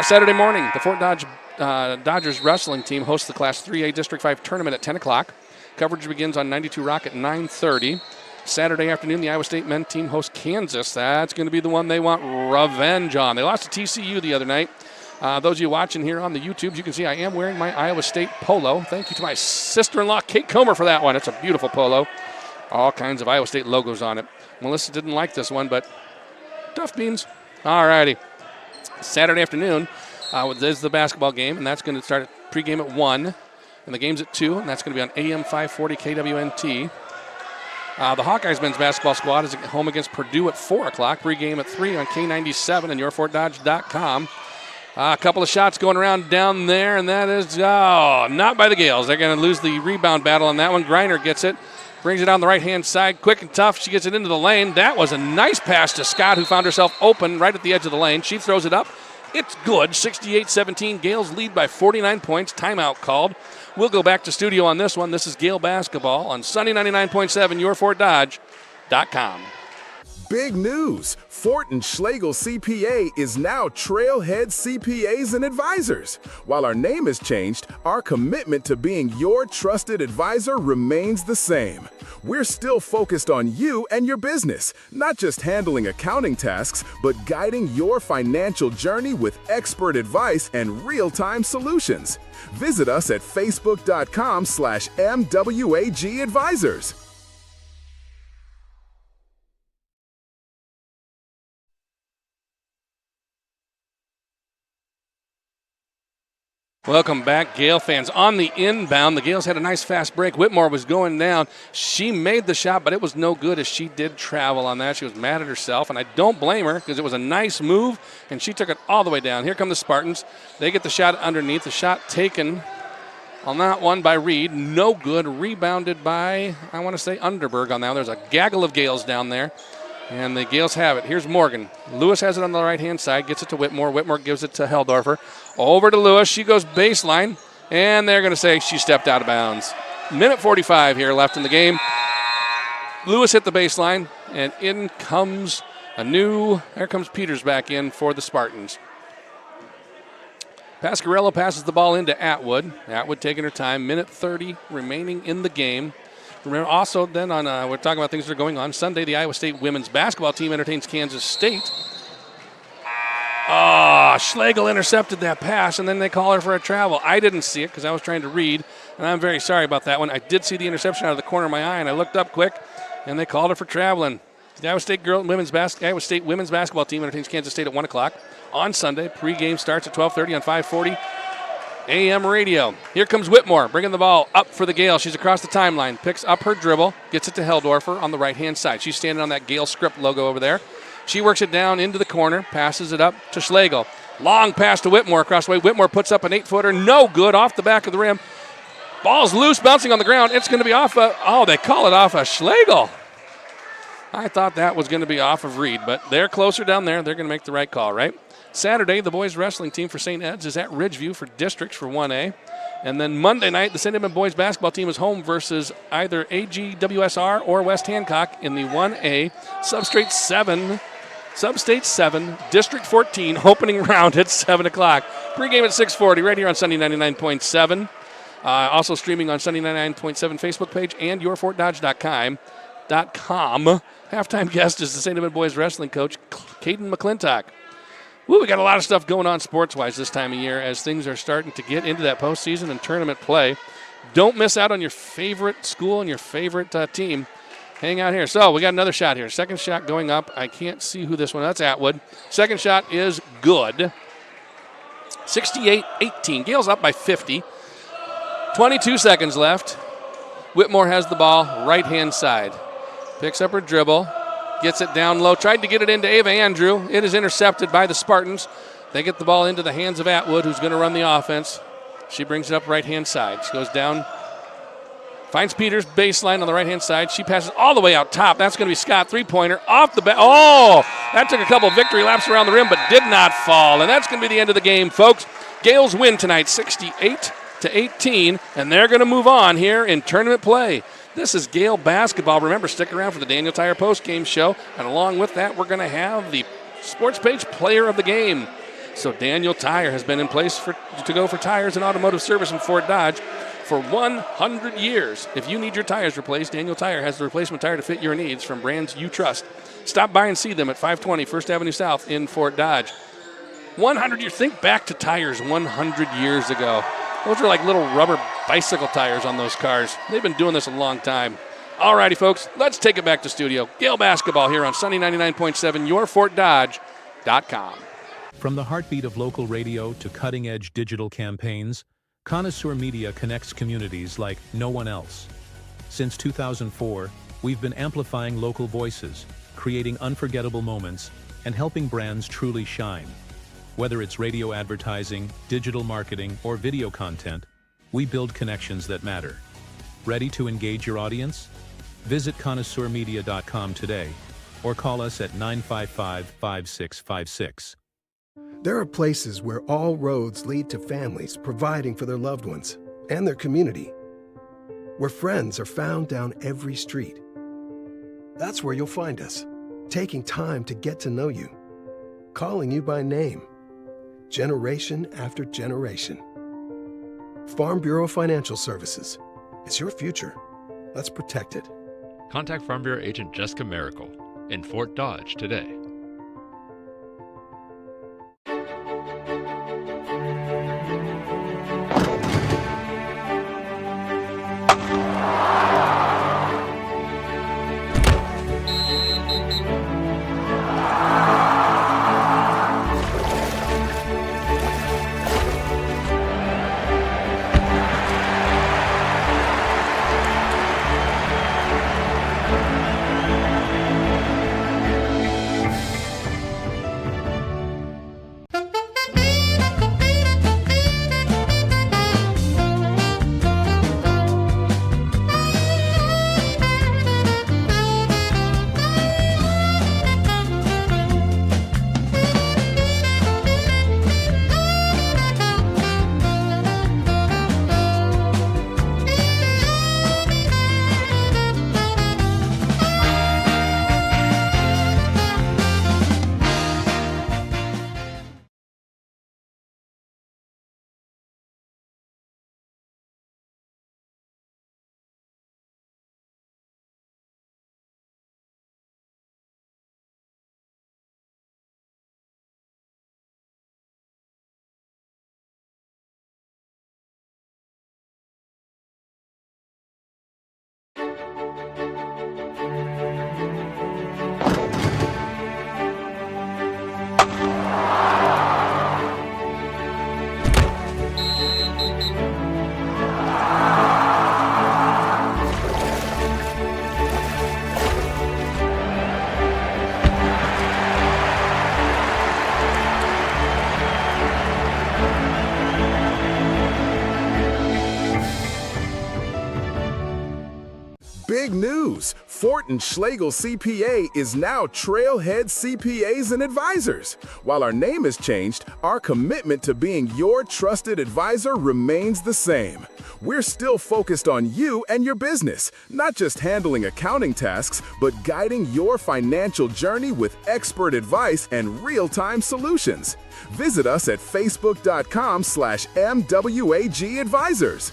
Saturday morning, the Fort Dodge Dodgers wrestling team hosts the Class 3A District 5 tournament at 10 o'clock. Coverage begins on 92 Rock at 9:30. Saturday afternoon, the Iowa State men team hosts Kansas. That's going to be the one they want revenge on. They lost to TCU the other night. Those of you watching here on the YouTubes, you can see I am wearing my Iowa State polo. Thank you to my sister-in-law, Kate Comer, for that one. It's a beautiful polo. All kinds of Iowa State logos on it. Melissa didn't like this one, but tough beans. All righty. Saturday afternoon, there's the basketball game, and that's going to start at pregame at 1. And the game's at 2, and that's going to be on AM 540 KWNT. The Hawkeyes men's basketball squad is at home against Purdue at 4 o'clock. Pregame at 3 on K97 and yourfortdodge.com. A couple of shots going around down there, and that is not by the Gaels. They're going to lose the rebound battle on that one. Greiner gets it, brings it on the right-hand side, quick and tough. She gets it into the lane. That was a nice pass to Scott, who found herself open right at the edge of the lane. She throws it up. It's good. 68-17. Gaels lead by 49 points. Timeout called. We'll go back to studio on this one. This is Gael basketball on Sunny 99.7, yourfortdodge.com. Big news! Fort and Schlegel CPA is now Trailhead CPAs and Advisors. While our name has changed, our commitment to being your trusted advisor remains the same. We're still focused on you and your business, not just handling accounting tasks, but guiding your financial journey with expert advice and real-time solutions. Visit us at facebook.com/MWAG Advisors. Welcome back, Gael fans. On the inbound, the Gaels had a nice fast break. Whitmore was going down. She made the shot, but it was no good as she did travel on that. She was mad at herself, and I don't blame her because it was a nice move, and she took it all the way down. Here come the Spartans. They get the shot underneath. The shot taken on that one by Reed. No good. Rebounded by, I want to say, Underberg on that. There's a gaggle of Gaels down there. And the Gaels have it. Here's Morgan. Lewis has it on the right-hand side. Gets it to Whitmore. Whitmore gives it to Heldorfer. Over to Lewis. She goes baseline. And they're going to say she stepped out of bounds. Minute 45 here left in the game. Lewis hit the baseline. And in comes there comes Peters back in for the Spartans. Pasquarello passes the ball into Atwood. Atwood taking her time. Minute 30 remaining in the game. Remember, also, then we're talking about things that are going on. Sunday, the Iowa State women's basketball team entertains Kansas State. Schlegel intercepted that pass, and then they call her for a travel. I didn't see it because I was trying to read, and I'm very sorry about that one. I did see the interception out of the corner of my eye, and I looked up quick, and they called her for traveling. The Iowa State women's basketball team entertains Kansas State at 1 o'clock on Sunday. Pre-game starts at 12:30 on 540. AM radio. Here comes Whitmore, bringing the ball up for the Gael. She's across the timeline, picks up her dribble, gets it to Heldorfer on the right-hand side. She's standing on that Gael script logo over there. She works it down into the corner, passes it up to Schlegel. Long pass to Whitmore across the way. Whitmore puts up an 8-footer, no good, off the back of the rim. Ball's loose, bouncing on the ground. It's going to be off they call it off of Schlegel. I thought that was going to be off of Reed, but they're closer down there. They're going to make the right call, right? Saturday, the boys wrestling team for St. Ed's is at Ridgeview for districts for 1A. And then Monday night, the St. Edmund boys basketball team is home versus either AGWSR or West Hancock in the 1A Substate 7, District 14 opening round at 7 o'clock. Pre-game at 6:40 right here on Sunday 99.7. Also streaming on Sunny 99.7 Facebook page and yourfortdodge.com. Halftime guest is the St. Edmond Boys wrestling coach, Caden McClintock. Woo, we got a lot of stuff going on sports-wise this time of year as things are starting to get into that postseason and tournament play. Don't miss out on your favorite school and your favorite team. Hang out here. So we got another shot here. Second shot going up. I can't see who this one. That's Atwood. Second shot is good. 68-18. Gaels up by 50. 22 seconds left. Whitmore has the ball, right-hand side. Picks up her dribble, gets it down low. Tried to get it into Ava Andrew. It is intercepted by the Spartans. They get the ball into the hands of Atwood, who's going to run the offense. She brings it up right-hand side. She goes down, finds Peters, baseline on the right-hand side. She passes all the way out top. That's going to be Scott, three-pointer, off the bat. Oh, that took a couple victory laps around the rim, but did not fall. And that's going to be the end of the game, folks. Gaels win tonight, 68-18, and they're going to move on here in tournament play. This is Gael basketball. Remember, stick around for the Daniel Tire postgame show, and along with that, we're going to have the Sports Page Player of the Game. So Daniel Tire has been in place to go for tires and automotive service in Fort Dodge for 100 years. If you need your tires replaced, Daniel Tire has the replacement tire to fit your needs from brands you trust. Stop by and see them at 520 First Avenue South in Fort Dodge. 100 years. Think back to tires 100 years ago. Those are like little rubber bicycle tires on those cars. They've been doing this a long time. All righty, folks, let's take it back to studio. Gael basketball here on Sunny 99.7, yourfortdodge.com. From the heartbeat of local radio to cutting-edge digital campaigns, Connoisseur Media connects communities like no one else. Since 2004, we've been amplifying local voices, creating unforgettable moments, and helping brands truly shine. Whether it's radio advertising, digital marketing, or video content, we build connections that matter. Ready to engage your audience? Visit connoisseurmedia.com today or call us at 955-5656. There are places where all roads lead to families providing for their loved ones and their community, where friends are found down every street. That's where you'll find us, taking time to get to know you, calling you by name, generation after generation. Farm Bureau Financial Services. It's your future. Let's protect it. Contact Farm Bureau agent Jessica Miracle in Fort Dodge today. Big news! Fort & Schlegel CPA is now Trailhead CPAs and Advisors. While our name has changed, our commitment to being your trusted advisor remains the same. We're still focused on you and your business, not just handling accounting tasks, but guiding your financial journey with expert advice and real-time solutions. Visit us at facebook.com/MWAG Advisors.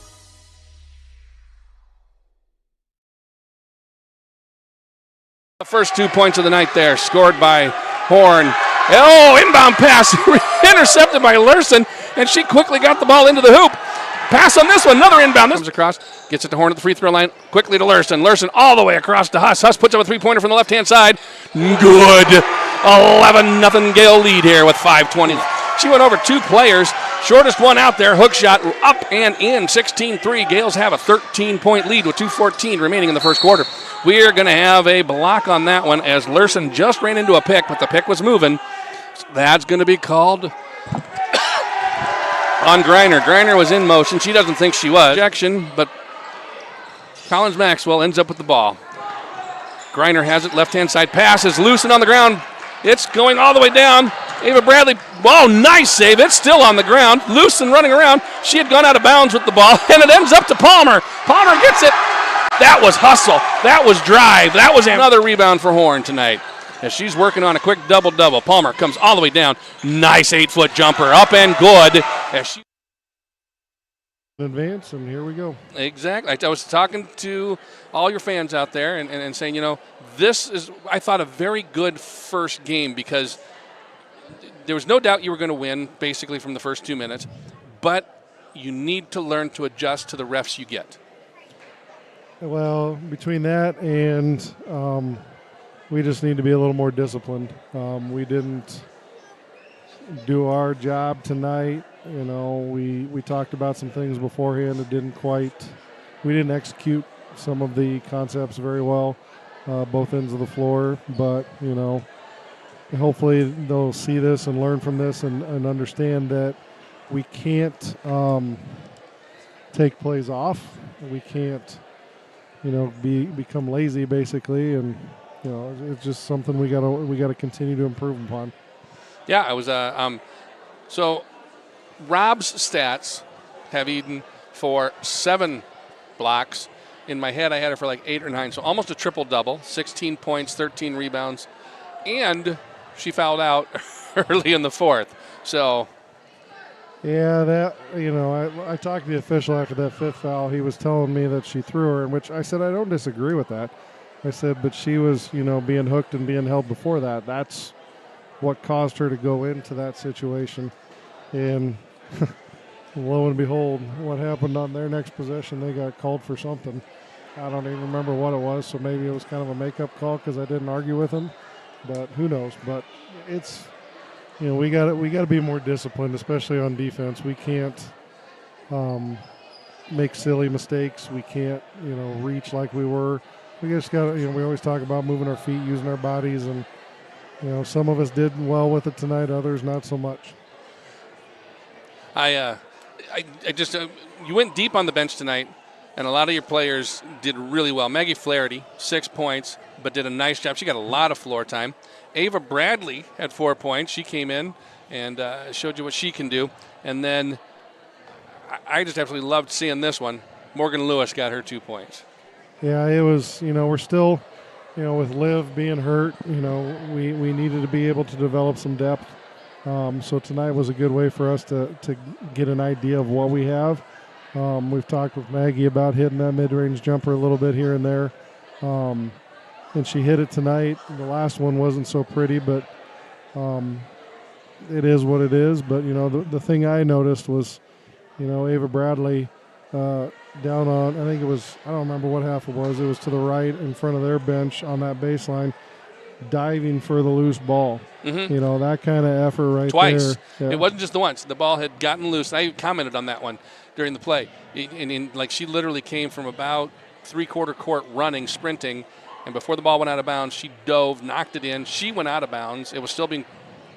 The first 2 points of the night there, scored by Horn. Oh, inbound pass, intercepted by Lerson, and she quickly got the ball into the hoop. Pass on this one, another inbound. This comes across, gets it to Horn at the free throw line, quickly to Lerson. Lerson all the way across to Huss. Huss puts up a three-pointer from the left-hand side. Good. 11-0 Gale lead here with 5:20. She went over two players. Shortest one out there, hook shot up and in, 16-3. Gales have a 13-point lead with 2:14 remaining in the first quarter. We're going to have a block on that one as Lerson just ran into a pick, but the pick was moving. So that's going to be called on Greiner. Greiner was in motion. She doesn't think she was. Ejection, but Collins-Maxwell ends up with the ball. Greiner has it, left-hand side pass is loose and on the ground. It's going all the way down. Ava Bradley, whoa, nice save. It's still on the ground, loose and running around. She had gone out of bounds with the ball, and it ends up to Palmer. Palmer gets it. That was hustle. That was drive. That was another rebound for Horn tonight as she's working on a quick double-double. Palmer comes all the way down. Nice 8-foot jumper, up and good. As she advance, and here we go. Exactly. I was talking to all your fans out there and saying, you know, this is, I thought, a very good first game because there was no doubt you were going to win basically from the first 2 minutes, but you need to learn to adjust to the refs you get. Well, between that and we just need to be a little more disciplined. We didn't do our job tonight. You know, we talked about some things beforehand that we didn't execute some of the concepts very well, both ends of the floor. But, you know, hopefully they'll see this and learn from this and understand that we can't take plays off. We can't, you know, become lazy basically, and you know, it's just something we gotta continue to improve upon. Yeah, I was so Rob's stats have Eden for 7 blocks. In my head, I had her for like 8 or 9, so almost a triple-double, 16 points, 13 rebounds, and she fouled out early in the fourth. So, yeah, that, you know, I talked to the official after that fifth foul. He was telling me that she threw her, in which I said I don't disagree with that. I said, but she was, you know, being hooked and being held before that. That's what caused her to go into that situation. And lo and behold, what happened on their next possession, they got called for something. I don't even remember what it was, so maybe it was kind of a makeup call because I didn't argue with him. But who knows? But it's, you know, we got to be more disciplined, especially on defense. We can't make silly mistakes. We can't, you know, reach like we were. We just got to, you know, we always talk about moving our feet, using our bodies, and, you know, some of us did well with it tonight, others not so much. I just you went deep on the bench tonight, and a lot of your players did really well. Maggie Flaherty, 6 points, but did a nice job. She got a lot of floor time. Ava Bradley had 4 points. She came in and showed you what she can do. And then I just absolutely loved seeing this one. Morgan Lewis got her 2 points. Yeah, it was, you know, we're still, you know, with Liv being hurt, you know, we needed to be able to develop some depth. So tonight was a good way for us to get an idea of what we have. We've talked with Maggie about hitting that mid-range jumper a little bit here and there. And she hit it tonight. The last one wasn't so pretty, but it is what it is. But, you know, the thing I noticed was, you know, Ava Bradley down on, I think it was, I don't remember what half it was to the right in front of their bench on that baseline, diving for the loose ball. Mm-hmm. You know, that kind of effort right Twice. there. Yeah. It wasn't just the once. The ball had gotten loose. I commented on that one during the play. Like she literally came from about three-quarter court running, sprinting, and before the ball went out of bounds, she dove, knocked it in. She went out of bounds. It was still being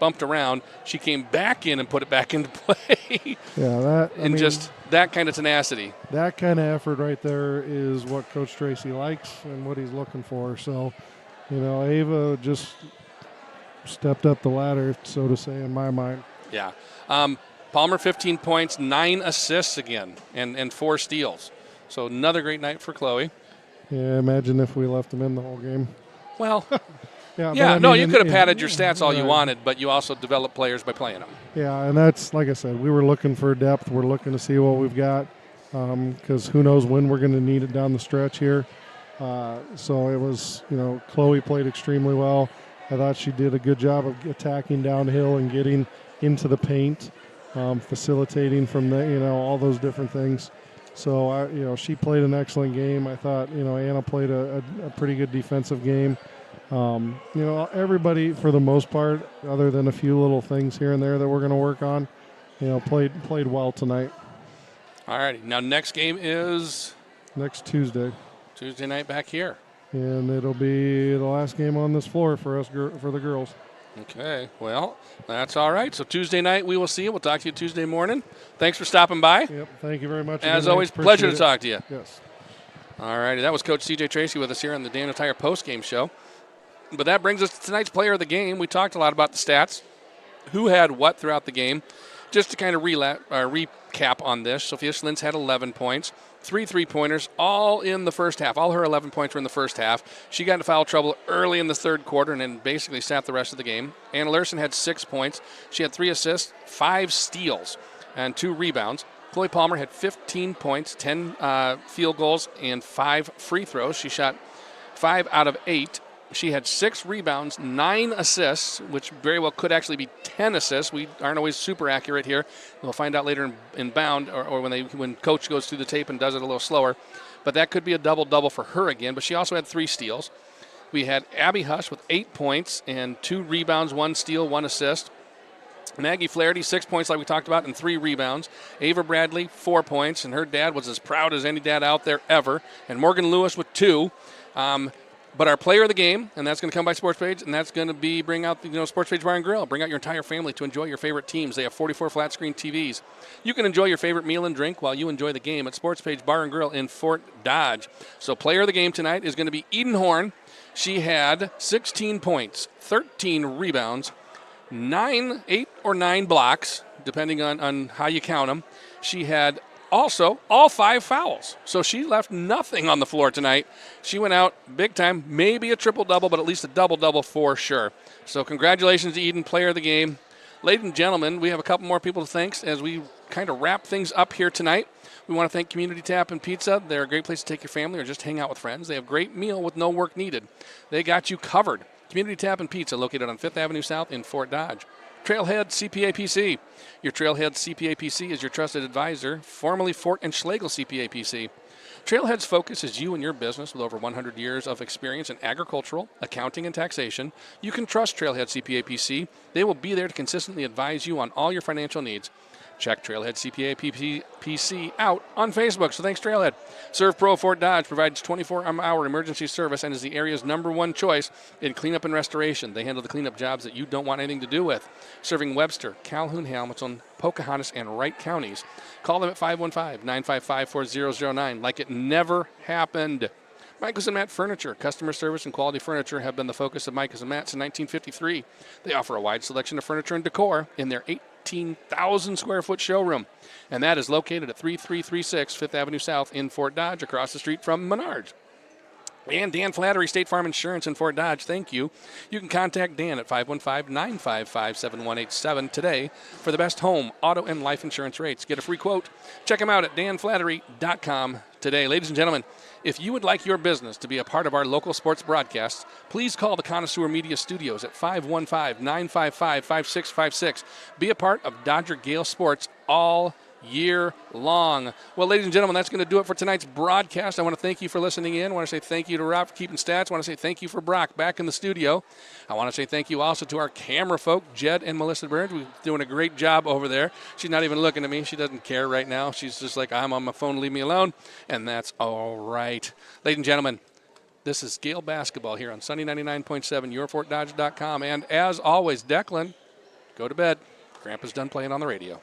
bumped around. She came back in and put it back into play. Yeah, just that kind of tenacity. That kind of effort right there is what Coach Tracy likes and what he's looking for. So, you know, Ava just stepped up the ladder, so to say, in my mind. Yeah. Palmer, 15 points, 9 assists again, and 4 steals. So another great night for Chloe. Yeah, imagine if we left them in the whole game. Well, yeah, you could have padded your stats all you wanted, but you also developed players by playing them. Yeah, and that's, like I said, we were looking for depth. We're looking to see what we've got because who knows when we're going to need it down the stretch here. So it was, Chloe played extremely well. I thought she did a good job of attacking downhill and getting into the paint, facilitating from the, all those different things. So, she played an excellent game. I thought, Anna played a pretty good defensive game. Everybody, for the most part, other than a few little things here and there that we're going to work on, played well tonight. All righty. Now, next game is? Next Tuesday. Tuesday night back here. And it'll be the last game on this floor for us, for the girls. Okay, well, that's all right. So Tuesday night we will see you. We'll talk to you Tuesday morning. Thanks for stopping by. Yep, thank you very much. As always, pleasure to talk to you. Yes. All righty, that was Coach C.J. Tracy with us here on the Daniel Tire postgame show. But that brings us to tonight's player of the game. We talked a lot about the stats, who had what throughout the game. Just to kind of recap on this, Sophia Schlintz had 11 points. 3 3-pointers, all in the first half. All her 11 points were in the first half. She got into foul trouble early in the third quarter and then basically sat the rest of the game. Anna Larson had 6 points. She had 3 assists, 5 steals, and 2 rebounds. Chloe Palmer had 15 points, 10 field goals, and 5 free throws. She shot 5 out of 8. She had 6 rebounds, 9 assists, which very well could actually be 10 assists. We aren't always super accurate here. We'll find out later in bound or when Coach goes through the tape and does it a little slower. But that could be a double-double for her again. But she also had 3 steals. We had Abby Hush with 8 points and 2 rebounds, 1 steal, 1 assist. Maggie Flaherty, 6 points like we talked about, and 3 rebounds. Ava Bradley, 4 points, and her dad was as proud as any dad out there ever. And Morgan Lewis with 2. But our player of the game, and that's going to come by Sports Page, and that's going to be bring out the Sports Page Bar and Grill. Bring out your entire family to enjoy your favorite teams. They have 44 flat screen TVs. You can enjoy your favorite meal and drink while you enjoy the game at Sports Page Bar and Grill in Fort Dodge. So player of the game tonight is going to be Eden Horn. She had 16 points, 13 rebounds, 8 or 9 blocks, depending on how you count them. She had also all 5 fouls. So she left nothing on the floor tonight. She went out big time, maybe a triple-double, but at least a double-double for sure. So congratulations to Eden, player of the game. Ladies and gentlemen, we have a couple more people to thank as we kind of wrap things up here tonight. We want to thank Community Tap and Pizza. They're a great place to take your family or just hang out with friends. They have a great meal with no work needed. They got you covered. Community Tap and Pizza, located on 5th Avenue South in Fort Dodge. Trailhead CPA PC. Your Trailhead CPA PC is your trusted advisor, formerly Fort and Schlegel CPA PC. Trailhead's focus is you and your business with over 100 years of experience in agricultural, accounting, and taxation. You can trust Trailhead CPA PC. They will be there to consistently advise you on all your financial needs. Check Trailhead CPA PC out on Facebook. So thanks, Trailhead. Serve Pro Fort Dodge provides 24-hour emergency service and is the area's #1 choice in cleanup and restoration. They handle the cleanup jobs that you don't want anything to do with. Serving Webster, Calhoun, Hamilton, Pocahontas, and Wright counties. Call them at 515-955-4009 like it never happened. Micah's and Matt Furniture. Customer service and quality furniture have been the focus of Micah's and Matt since 1953. They offer a wide selection of furniture and decor in their 18,000 square foot showroom. And that is located at 3336 5th Avenue South in Fort Dodge, across the street from Menards. And Dan Flattery, State Farm Insurance in Fort Dodge, thank you. You can contact Dan at 515-955-7187 today for the best home, auto, and life insurance rates. Get a free quote. Check him out at danflattery.com today. Ladies and gentlemen, if you would like your business to be a part of our local sports broadcasts, please call the Connoisseur Media Studios at 515-955-5656. Be a part of Dodger Gaels Sports all year long. Well, ladies and gentlemen, that's going to do it for tonight's broadcast. I want to thank you for listening in. I want to say thank you to Rob for keeping stats. I want to say thank you for Brock back in the studio. I want to say thank you also to our camera folk, Jed and Melissa Burns. We're doing a great job over there. She's not even looking at me. She doesn't care right now. She's just like, I'm on my phone, leave me alone. And that's all right. Ladies and gentlemen, this is Gael Basketball here on Sunny 99.7, yourfortdodge.com. And as always, Declan, go to bed. Grandpa's done playing on the radio.